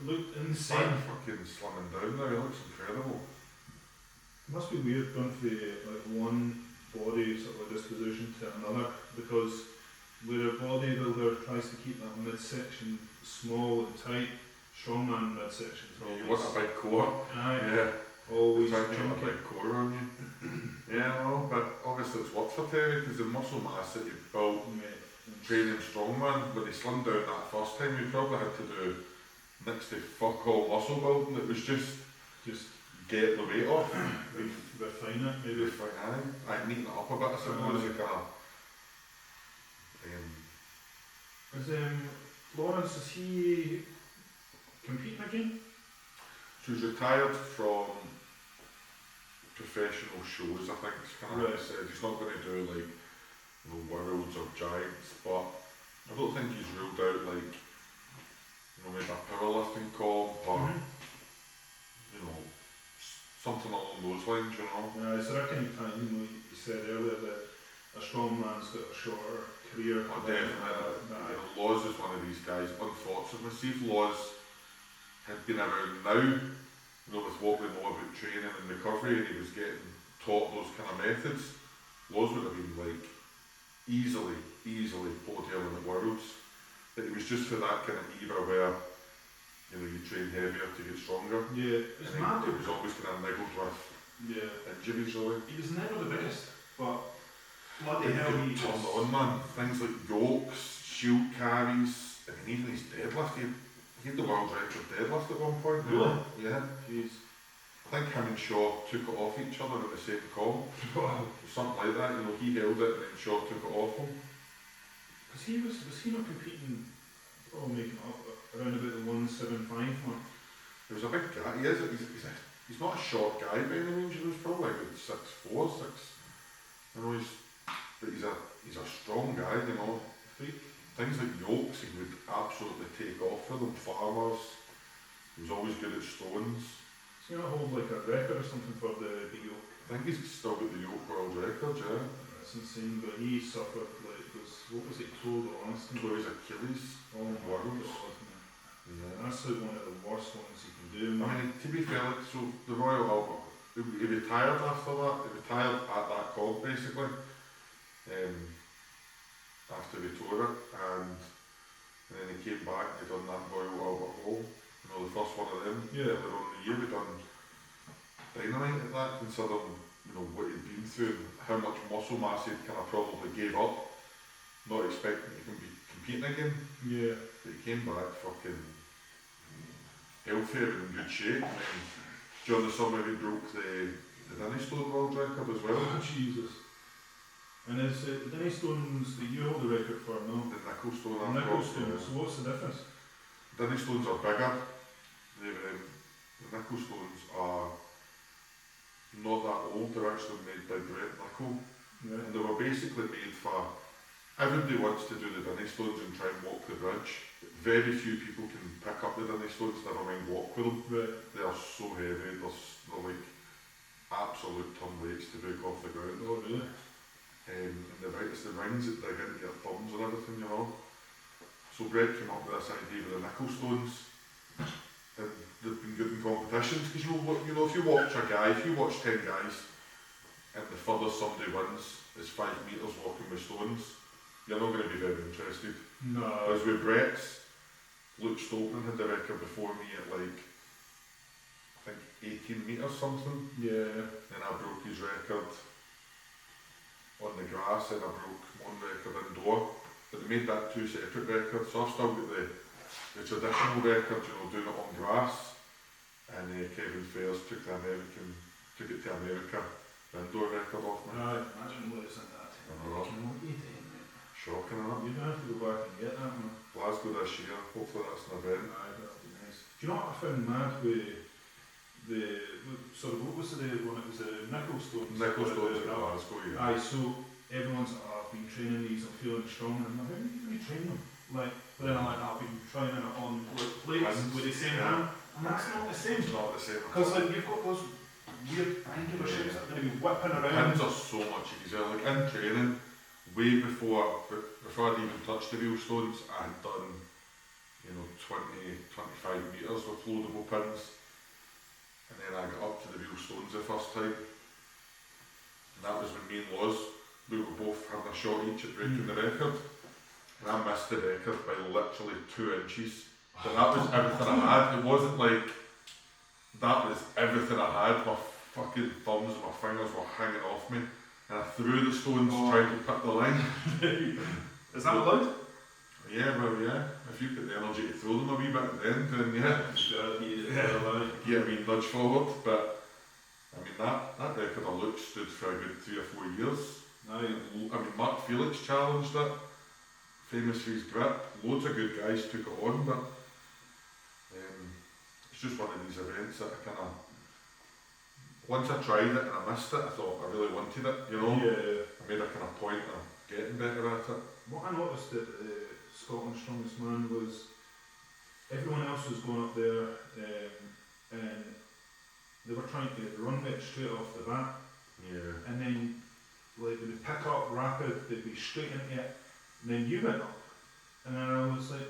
Looked He's insane. fucking slimming down now, he looks incredible. It must be weird going from like one body sort of disposition to another, because where a bodybuilder tries to keep that midsection small and tight, strongman midsection is You always. want a big core. Aye, Yeah. always Trying to get a chunky. big core on you. Yeah, no, but obviously it's worked for Terry because the muscle mass that you built training strongman, when he slimmed down that first time, you probably had to do next to fuck all muscle building. It was just get the weight off. Refine it, maybe. I'd neaten it up a bit, I suppose. You kind of. Is Lawrence, is he competing again? So he's retired from professional shows, I think. It's kind of said he's not going to do like worlds or giants, but I don't think he's ruled out like maybe a powerlifting comp or something along those lines, Yeah, so I reckon you said earlier that a strong man's got a shorter career. Oh, definitely. Laws is one of these guys. Unfortunately, see if Laws had been around now, with what we know about training and recovery, and he was getting taught those kind of methods, Laws would have been like easily podium in the worlds. But it was just for that kind of era where you train heavier to get stronger. Yeah, it's mad. It was always kind of niggled with injuries, really. He was never the biggest, but bloody hell, he turned on, man. Things like yokes, shield carries, I mean, even his deadlift. He had the world record deadlift at one point. Really? Yeah. Jeez. I think him and Shaw took it off each other at the same comp. Wow. Something like that. He held it and then Shaw took it off him. Because was he not competing? Making up around about the 175 mark. He was a big guy. He's not a short guy by any means. He was probably like 6'4", 6. But he's a strong guy. Things like yokes, he would absolutely take off for them. Farmers. He was always good at stones. He's going to hold like a record or something for the yoke. I think he's still got the yoke world record, yeah. That's insane, but he suffered what was it, told the last time? Tore his Achilles. Oh my worlds. God, man. Yeah. That's like one of the worst ones you can do, I man. mean, to be fair, so the Royal Albert, he retired after that. He retired at that comp basically. After we tore it, and then he came back. He done that Royal Albert Hall. The first one of them. Yeah. Earlier on in the year, we done dynamite at that, considering what he'd been through, and how much muscle mass he'd kind of probably gave up, not expecting he can be competing again. Yeah. But he came back fucking healthier and in good shape. And then during the summer he broke the Denny Stone world record as well. Oh, Jesus. And is the Denny Stones that you hold the record for, no? The nickel stone. The nickel stones, so what's the difference? Denny stones are bigger. The nickel stones are not that old. They're actually made by Brett Nickel. Yeah. And they were basically made for everybody wants to do the Denny stones and try and walk the bridge. Very few people can pick up the Denny stones, never mind walk with them. Right. They are so heavy, they're like absolute ton weights to break off the ground. Oh, really? And it's the rings that dig into your thumbs and everything, So Brett came up with this idea with the nickel stones. And they've been good in competitions, because if you watch a guy, if you watch 10 guys, and the furthest somebody wins is 5 metres walking with stones, you're not going to be very interested. No. Whereas with Brett's, Luke Stoltman had the record before me at I think 18 metres something. Yeah. Then I broke his record on the grass, and I broke one record indoor. But they made that 2 separate records, so I've still got the traditional record, doing it on grass. And Kevin Fairs took it to America, the indoor record off me. Imagine losing that. What are you doing, mate? Shocking, isn't it? You're going to have to go back and get that, man. Glasgow this year, hopefully that's an event. That'll be nice. Do you know what I found mad with what was the one? It was the nickel stones. Nickel stones in Glasgow, yeah. Aye, so everyone's I've been training these, I'm feeling strong, and I'm like, how do you train them? But then I'm like, I've been trying it on plates with the same hand, and that's not the same. It's not the same. Because you've got those weird angular shapes that are going to be whipping around. Pins are so much easier. In training, way before I'd even touched the wheel stones, I had done 20-25 metres with loadable pins. And then I got up to the wheel stones the first time. And that was when me and Loz, we were both having a shot each at breaking the record. And I missed the record by literally 2 inches. But that was everything I had. It wasn't like, that was everything I had. My fucking thumbs and my fingers were hanging off me. And I threw the stones trying to pick the line. Is that allowed? Yeah, well, yeah. If you've got the energy to throw them a wee bit at the end, then yeah. Get a wee nudge forward. But I mean, that record I looked stood for a good 3 or 4 years. I mean, Mark Felix challenged it, famous for his grip. Loads of good guys took it on, but it's just one of these events that I kind of, once I tried it and I missed it, I thought I really wanted it, you know. Yeah. I made a kind of point of getting better at it. What I noticed at Scotland's Strongest Man was everyone else was going up there and they were trying to run it straight off the bat. Yeah. And then like they would pick up rapid, they'd be straight into it, and then you went up. And then I was like,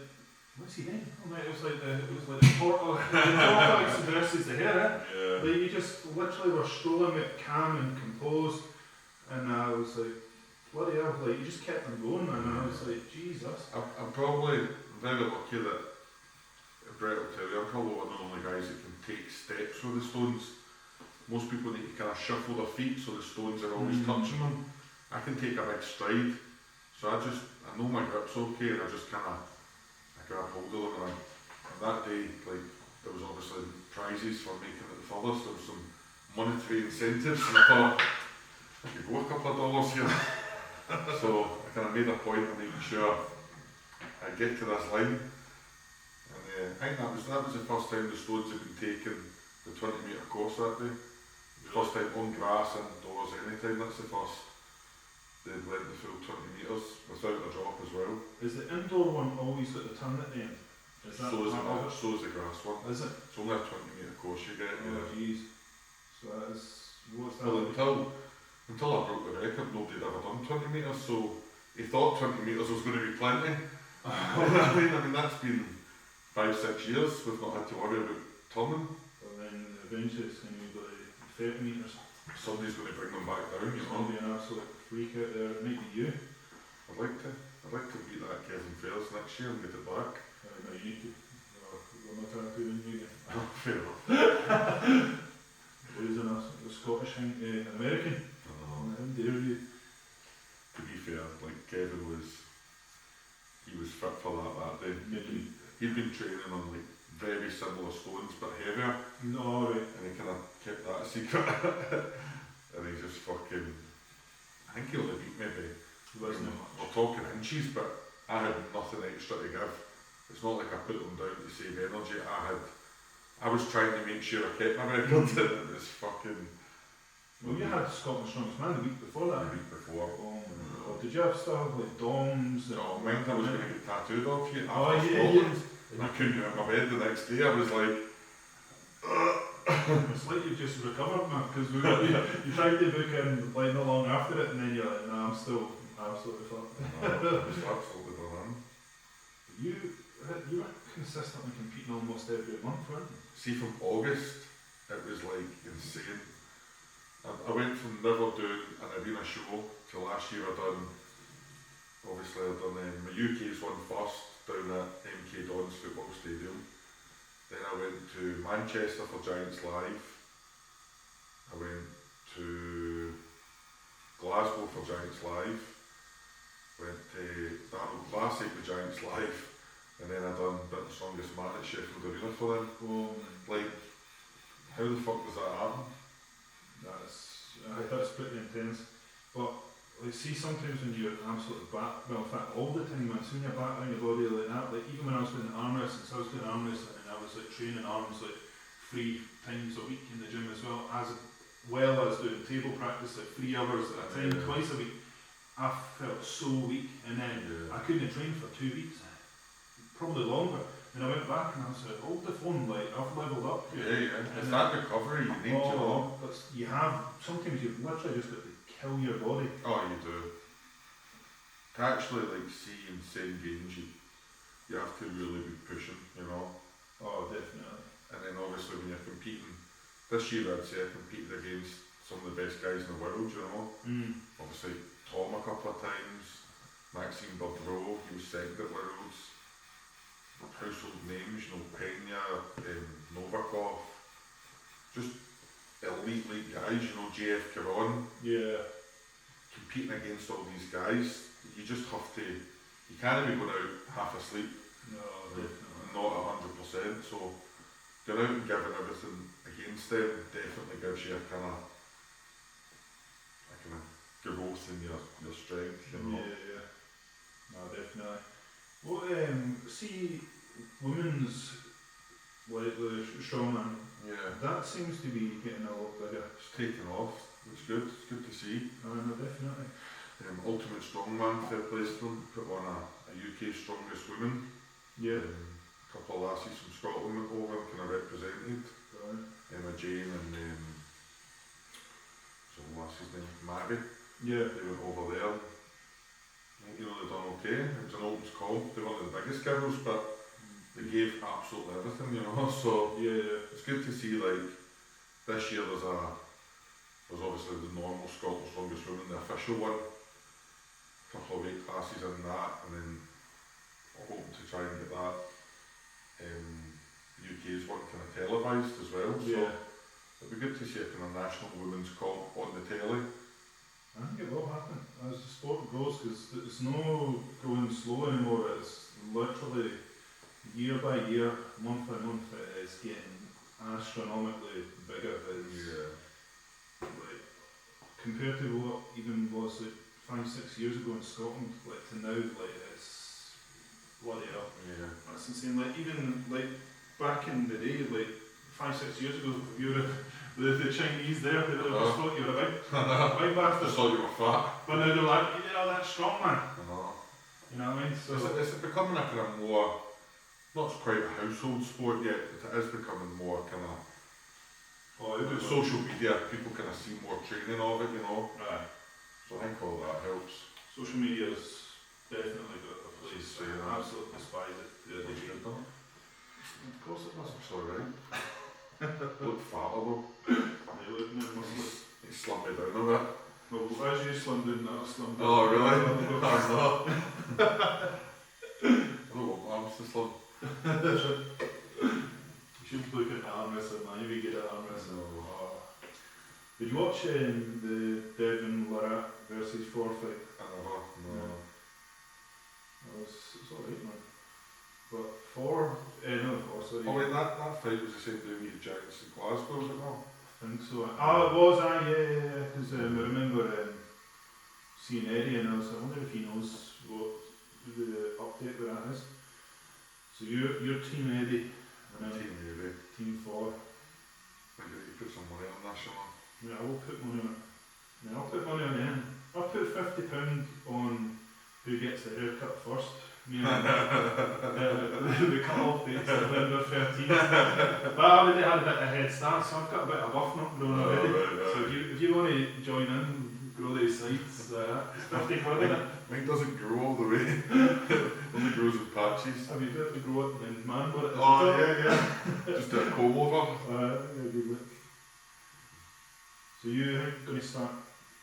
what's he doing? Oh, mate, it was like the Tortoise versus the hare. Yeah. Like you just literally were strolling it calm and composed, and I was like, bloody hell, like you just kept them going, and I was like, Jesus. I'm probably very lucky that Brett will tell you, I'm probably one of the only guys that can take steps with the stones. Most people need to kind of shuffle their feet so the stones are always touching them. I can take a big stride, so I know my grip's okay, and I just kind of grab hold of them. And that day, like, there was obviously prizes for making it the furthest. There was some monetary incentives, and I thought I could go a couple of dollars here. So I kind of made a point of making sure I get to this line. And I think that was the first time the stones had been taken the 20-metre course that day. First time on grass, indoors, anytime. That's the first. They went the full 20 metres without a drop as well. Is the indoor one always got the turn at the end? Is that So is the the grass one. Is it? It's only a 20-metre course you get. Oh jeez. So that is, what's that? Well, until I broke the record, nobody had ever done 20 metres, so he thought 20 metres was going to be plenty. I mean, that's been 5-6 years we've not had to worry about turning. Well then eventually it's going to be like 30 metres. Somebody's going to bring them back down, you It's know. going to be an absolute freak out there. It might be you. I'd like to beat that Kevin Fairs next year and get it back. No, you need to. We're not trying to do you again. Fair enough. Losing us, the Scottish thing, an American. How dare you? To be fair, like Kevin he was fit for that day. He'd been training on like very similar stones but heavier. No, right. And he kind of kept that a secret. And he just fucking, I think he only beat maybe, Wasn't it much? we're talking inches, but I had nothing extra to give. It's not like I put them down to save energy. I was trying to make sure I kept my record. It was fucking. Well, you had Scotland's Strongest Man the week before that. The week before. Oh my god. Did you have stuff like DOMs? No, mine I was going to get tattooed off you. Oh yeah. And I couldn't get out of my bed the next day. I was like, It's like you just recovered, man, because you tried to book in like not long after it, and then you're like, nah, I'm still absolutely fucked. no, I was absolutely done. You were consistently competing almost every month, weren't you? See, from August, it was like insane. I went from never doing an arena show to last year obviously I'd done my UK's one first down at MK Dons Football Stadium. Then I went to Manchester for Giants Live. I went to Glasgow for Giants Live. Went to Darnold Classic with Giants Live. And then I done Britain's Strongest Man at Sheffield Arena for them. Like, how the fuck does that happen? That's pretty intense. But like, see, sometimes when you're absolutely well, in fact, all the time, when I've seen your back on your body like that, like even when I was doing arm wrestling, so I was doing arm wrestling and I was like training arms like 3 times a week in the gym as well as doing table practice like 3 hours at a time, twice a week. I felt so weak, and then I couldn't train for 2 weeks, probably longer. And I went back and I was like, hold the phone, like I've levelled up. Yeah. It's that recovery you need to know. You have, sometimes you've literally just got to kill your body. Oh, you do. To actually like see insane gains, you have to really be pushing, you know. Oh, definitely. And then obviously when you're competing, this year I'd say I competed against some of the best guys in the world, you know. Obviously Tom a couple of times, Maxime Bergeron, he was second at Worlds. Household names, you know, Pena, Novikov, just elite guys, you know, JF Caron. Yeah. Competing against all these guys, you just have to, you can't be going out half asleep, No, definitely. not 100%, so going out and giving everything against them definitely gives you a kind of growth in your strength, you know. Yeah. No, definitely. Well, see, women's, like the strongman, Yeah, that seems to be getting a lot bigger. it's taken off, it's good to see. No, definitely. Ultimate Strongman, fair play to them, put on a UK strongest woman. Yeah. A couple of lassies from Scotland went over and kind of represented. Right. Emma Jane and some lassie's name, Maggie. Yeah. They went over there. I think, you know, they done okay. It was an Oldham's comp. They weren't the biggest girls, but they gave absolutely everything, you know. So Yeah. it's good to see, like, this year there's obviously the normal Scotland's strongest woman, the official one. A couple of weight classes in that, and then hoping to try and get that UK's one kind of televised as well. Yeah. So it'd be good to see a kind of national women's comp on the telly. I think it will happen as the sport grows, because it's no going slow anymore. It's literally year by year, month by month, it is getting astronomically bigger. It's like, compared to what even was like 5-6 years ago in Scotland, like to now, like it's bloody hell. Yeah. That's insane. Like even like back in the day, like 5-6 years ago, if you were the Chinese there, they would have just thought you were a big bastard. Just thought you were fat. But now they're like, you know, that's strong man. No. You know what I mean? So Is it becoming a kind of more, not quite a household sport yet, but it is becoming more kind of, with social media, people kind of see more training of it, you know. Right. So I think all that helps. Social media has definitely got a place. Yeah. I absolutely despise it. Yeah, they should. Of course it must, it's alright. Look fatter though. They look no muscles. He slimmed me down a bit. Well, as you slimmed down, that I slimmed down. Oh really? That's not. I don't want my arms to slim. You should look at arm wrestling, man. You'd be good at arm wrestling. Oh. Did you watch the Devin Lara versus Forfeit? No. It's alright, man. But sorry. Oh wait, that fight was the same day we had Giants in Glasgow, was it not? I think so. It was, yeah. Because I remember seeing Eddie and I was like, I wonder if he knows what the update with that is. So you're Team Eddie, and I'm Team Navy. Team 4. Maybe you put some money on that, shall Yeah, I will put money on it. Yeah, I'll put money on him. I'll put £50 on who gets the haircut first. Me and the cut-off date's November 13th. But I already had a bit of head start, so I've got a bit of buff not grown already. Right. So if you want to join in, grow these sides, it's 50 quid in it. Mine doesn't grow all the way. It only grows in patches. Have you got to grow it and man what it is? Oh yeah. Just do a comb over. Yeah, good look. So you're going to start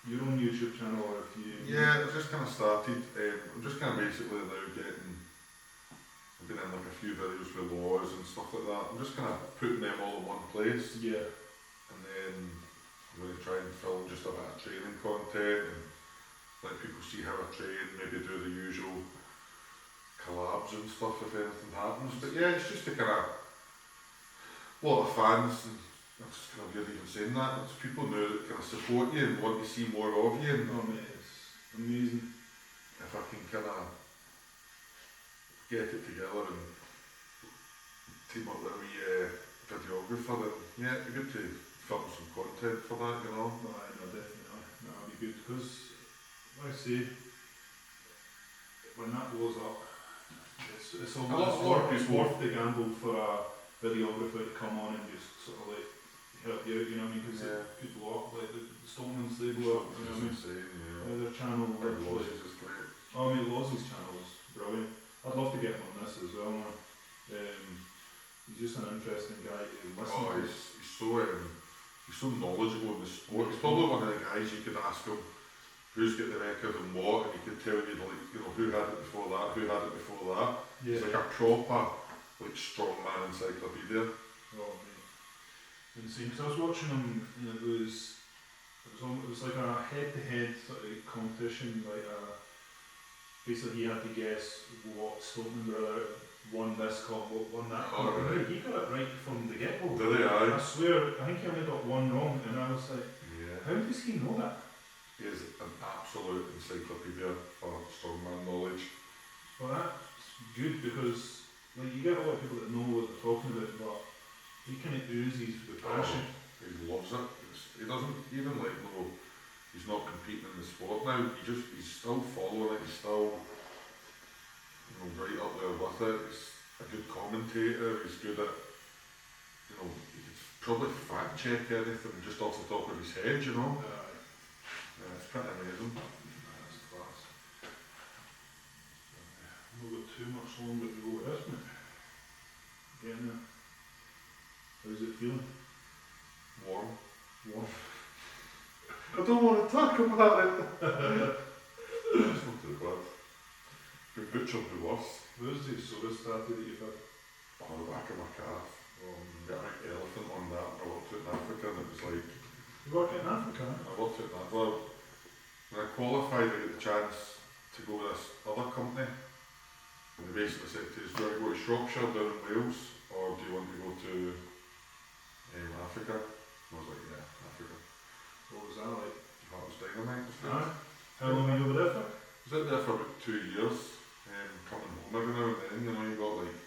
your own YouTube channel, or if you... Yeah, I've just kind of started. I'm just kind of basically now getting. I've been in like a few videos with laws and stuff like that. I'm just kind of putting them all in one place. Yeah. And then I'm going to try and film just a bit of training content and let people see how I train, maybe do the usual collabs and stuff if anything happens. But yeah, it's just a kind of a lot of fans, and it's just kind of weird even saying that. It's people now that kind of support you and want to see more of you. And Oh mate, it's amazing. if I can kind of get it together and team up with a wee videographer, then yeah, it'd be good to film some content for that, you know. No, definitely not. No, it'll be good, because, like I say, when that blows up, it's almost worth the gamble for a videographer to come on and just sort of like help you out, you know what I mean? Because it could blow up, like the Stallmans, they blow up, you know what I mean? Insane, yeah. Their channel, Loz like, is just great. I mean, Lozzy's channel is brilliant. I'd love to get him on this as well, man. He's just an interesting guy to listen Oh, to. he's so knowledgeable in the sport. He's probably one of the guys you could ask him who's got the record and what, and he can tell you like, you know, who had it before that, who had it before that. Yeah. It's like a proper, like, strongman encyclopedia. Oh, mate. Insane. Because I was watching him, and it was like a head-to-head sort of competition. Like basically, he had to guess what Stoneman brother won this comp, what won that comp. Oh, right. He got it right from the get-go. Did he? Aye. I swear, I think he only got one wrong, and I was like, Yeah. how does he know that? He is an absolute encyclopedia for strongman knowledge. Well, that's good because like you get a lot of people that know what they're talking about, but he kind of oozes with passion. He loves it. He doesn't even like know he's not competing in the sport now. He's still following it. He's still, you know, right up there with it. He's a good commentator. He's good at, you know, he could probably fact check anything just off the top of his head. You know, yeah, it's pretty amazing. That's class. We've got too much longer to go with this, mate. Getting there. How's it feeling? Warm. Warm. I don't want to talk about it. It's not too bad. We butchered the worst. Where's the sore started that you've had? On the back of my calf. Got a big elephant on that. I worked out in Africa and it was like, You work in Africa? I worked out in Africa. Well, when I qualified, I got the chance to go with this other company. And they basically said to us, do you want to go to Shropshire down in Wales or do you want to go to Africa? And I was like, yeah, Africa. What was that like? That was dynamite. Aye. How long were you over there for? I was out there for about 2 years, coming home every now and then, you know, you got like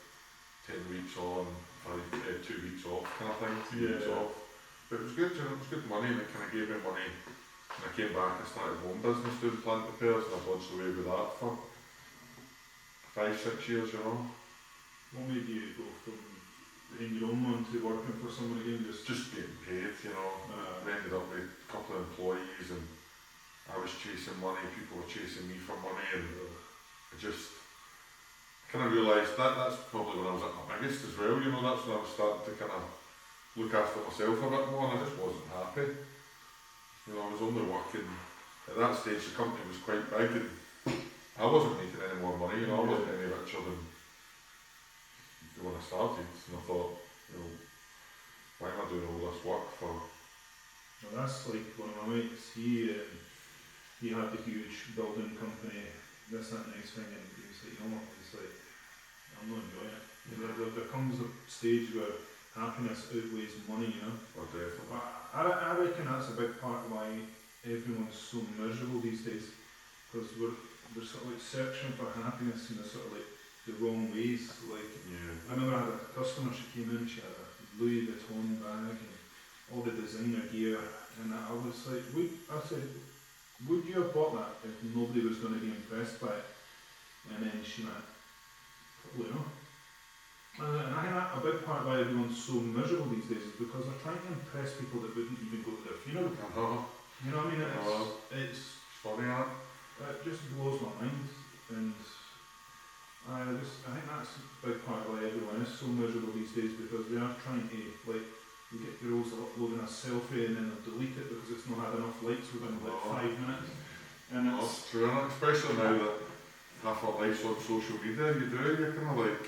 10 weeks on, 2 weeks off kind of thing, 3 weeks off. But it was good, you know, it was good money and it kind of gave me money. When I came back I started home business doing plant repairs and I budged away with that for 5-6 years, you know. What made you go from being your own one to working for someone again? Just getting paid, you know. We ended up with a couple of employees and I was chasing money, people were chasing me for money and I just kind of realised that's probably when I was at my biggest as well, you know, that's when I was starting to kind of look after myself a bit more and I just wasn't happy. You know, I was only working, at that stage the company was quite big and I wasn't making any more money, you know, I wasn't any richer than when I started and I thought, you know, why am I doing all this work for? Well, that's like one of my mates, he had the huge building company, this, that, next thing, and he was like, you know what, he's like, I'm not enjoying it. There comes a stage where happiness outweighs money, you know. Oh, definitely. I reckon that's a big part of why everyone's so miserable these days, because we're sort of like searching for happiness in the sort of like the wrong ways. Like, I remember I had a customer, she came in, she had a Louis Vuitton bag and all the designer gear, and I was like, I said, would you have bought that if nobody was going to be impressed by it? And then she went, probably not. And I think that a big part why everyone's so miserable these days is because they're trying to impress people that wouldn't even go to their funeral. You know what I mean? It's funny, that. It just blows my mind, and I think that's a big part of why everyone is so miserable these days, because they are trying to, like, you get girls uploading a selfie and then they'll delete it because it's not had enough likes within like 5 minutes. And it's true, and especially now that half our life's on social media, you're kind of like,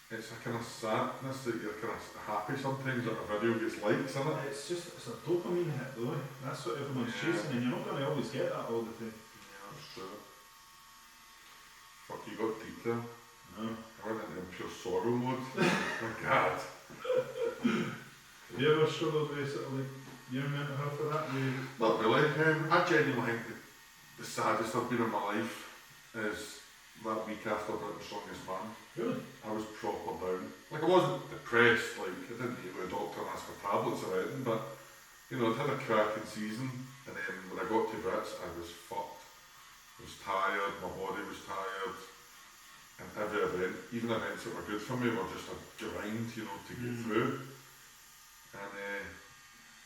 it's a kind of sadness that you're kind of happy sometimes that a video gets likes, isn't it? It's a dopamine hit though, that's what everyone's chasing, and you're not going to always get that all the time. Yeah, that's true. Fuck, you got deep there. No. I went into pure sorrow mode. My God. Have you ever struggled with sort of like your mental health for that? Not really. I genuinely think the saddest I've been in my life is that week after Britain's Strongest Man. Really? I was proper down. Like, I wasn't depressed, like, I didn't need to go to a doctor and ask for tablets or anything, but, you know, I'd had a cracking season, and then when I got to Brits, I was fucked. I was tired, my body was tired, and every event, even events that were good for me, were just a grind, you know, to get through. And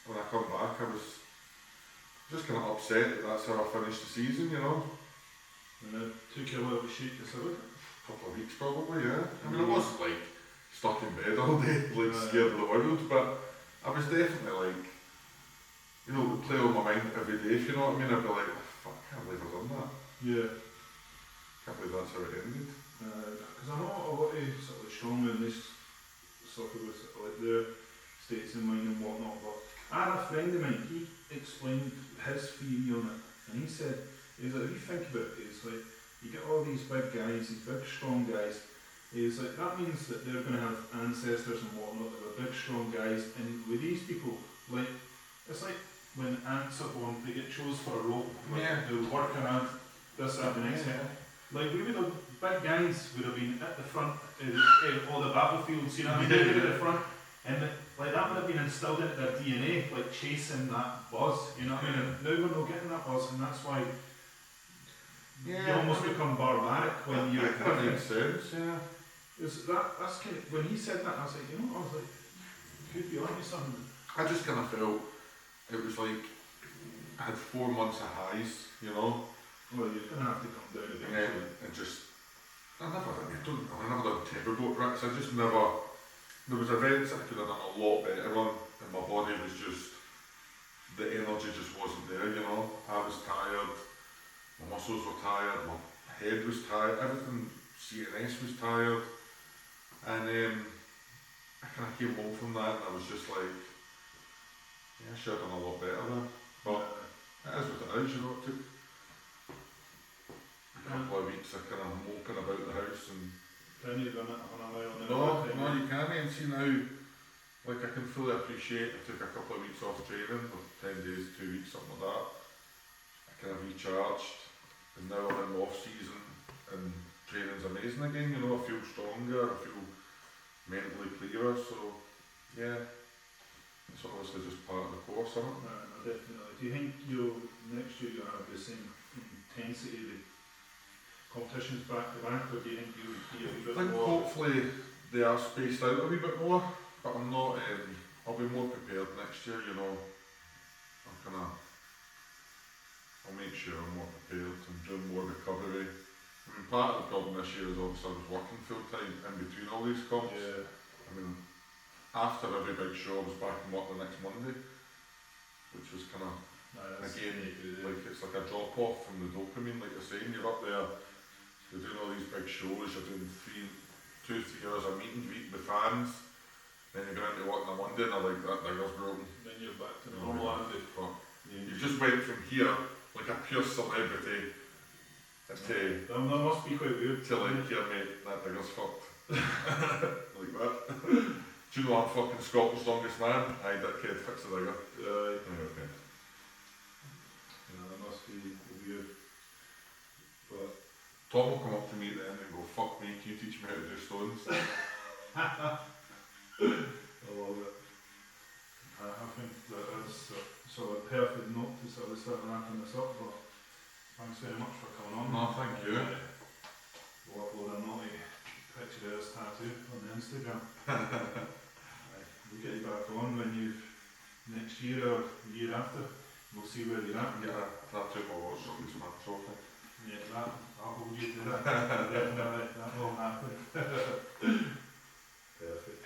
when I come back, I was just kind of upset that that's how I finished the season, you know. And it took you a while to shake this out? A couple of weeks probably, yeah. I mean, I wasn't like stuck in bed all day, like scared of the world, but I was definitely like, you know, would play on my mind every day, if you know what I mean. I'd be like, fuck, I can't believe I've done that. Yeah. Can't believe that's how it ended. Because I know a lot of sort of strongmen, they suffer with sort of like their states of mind and whatnot, but I had a friend of mine, he explained his theory on it, and he said, he's like, if you think about it, it's like, you get all these big guys, these big strong guys, he's like, that means that they're going to have ancestors and whatnot that are big strong guys, and with these people, like, it's like when ants are born, they get chose for a rope, like, they'll work around this, that, and the next thing. Like, we would have, big guys would have been at the front of all the battlefields, you know what I mean? They would be at the front, and like that would have been instilled into their DNA, like chasing that buzz, you know what I mean? And now we're not getting that buzz, and that's why you almost become barbaric when you're. That makes sense, yeah. That's kind of, when he said that, I was like, you know, I was like, could be onto something. I just kind of felt it was like I had 4 months of highs, you know. Well, you're going to have to come down eventually. And just, I've never done timber boat racks. I just never. There was events I could have done a lot better on, and my body was just, the energy just wasn't there, you know. I was tired, my muscles were tired, my head was tired, everything, CNS was tired, and I kind of came home from that and I was just like, yeah, I should have done a lot better there, but it is what it is, you know. It took a couple of weeks of kind of moping about the house and can you run it on a mile? No, you can't. And see now, like I can fully appreciate I took a couple of weeks off training, or 10 days, 2 weeks, something like that. I kind of recharged, and now I'm in the off season, and training's amazing again, you know. I feel stronger, I feel mentally clearer, so yeah, it's obviously just part of the course, isn't it? No, definitely. Do you think next year you'll have the same intensity? Competitions back to back, or do you think you'll be a wee bit more? I think hopefully they are spaced out a wee bit more, but I'm not, I'll be more prepared next year, you know. I'll make sure I'm more prepared and doing more recovery. I mean, part of the problem this year is obviously I was working full time in between all these comps. Yeah. I mean, after every big show I was back in work the next Monday, which was kind of, again, like it's like a drop off from the dopamine, like you're saying, you're up there. You're doing all these big shows, you're doing 2-3 hours of meet and greet with fans, then you go into work on a Monday and they're like, that digger's broken. Then you're back to normal, aren't you? You just went from here, like a pure celebrity, to that must be quite weird. To like, here mate, that digger's fucked. Like that. Do you know I'm fucking Scotland's strongest man? Aye, that kid, fix the digger. Okay. Yeah, that must be weird. But Tom will come up to me at the end and go, fuck me, can you teach me how to do stones? I love it. I think that is sort of a perfect note to sort of start wrapping this up, but thanks very much for coming on. No, thank you. We'll upload a naughty picture of this tattoo on the Instagram. We'll get you back on when next year or the year after. We'll see where you're at. Get a tattoo of my watch on this man trophy. Yeah, I'll hold you to that. Definitely, that will happen. Perfect.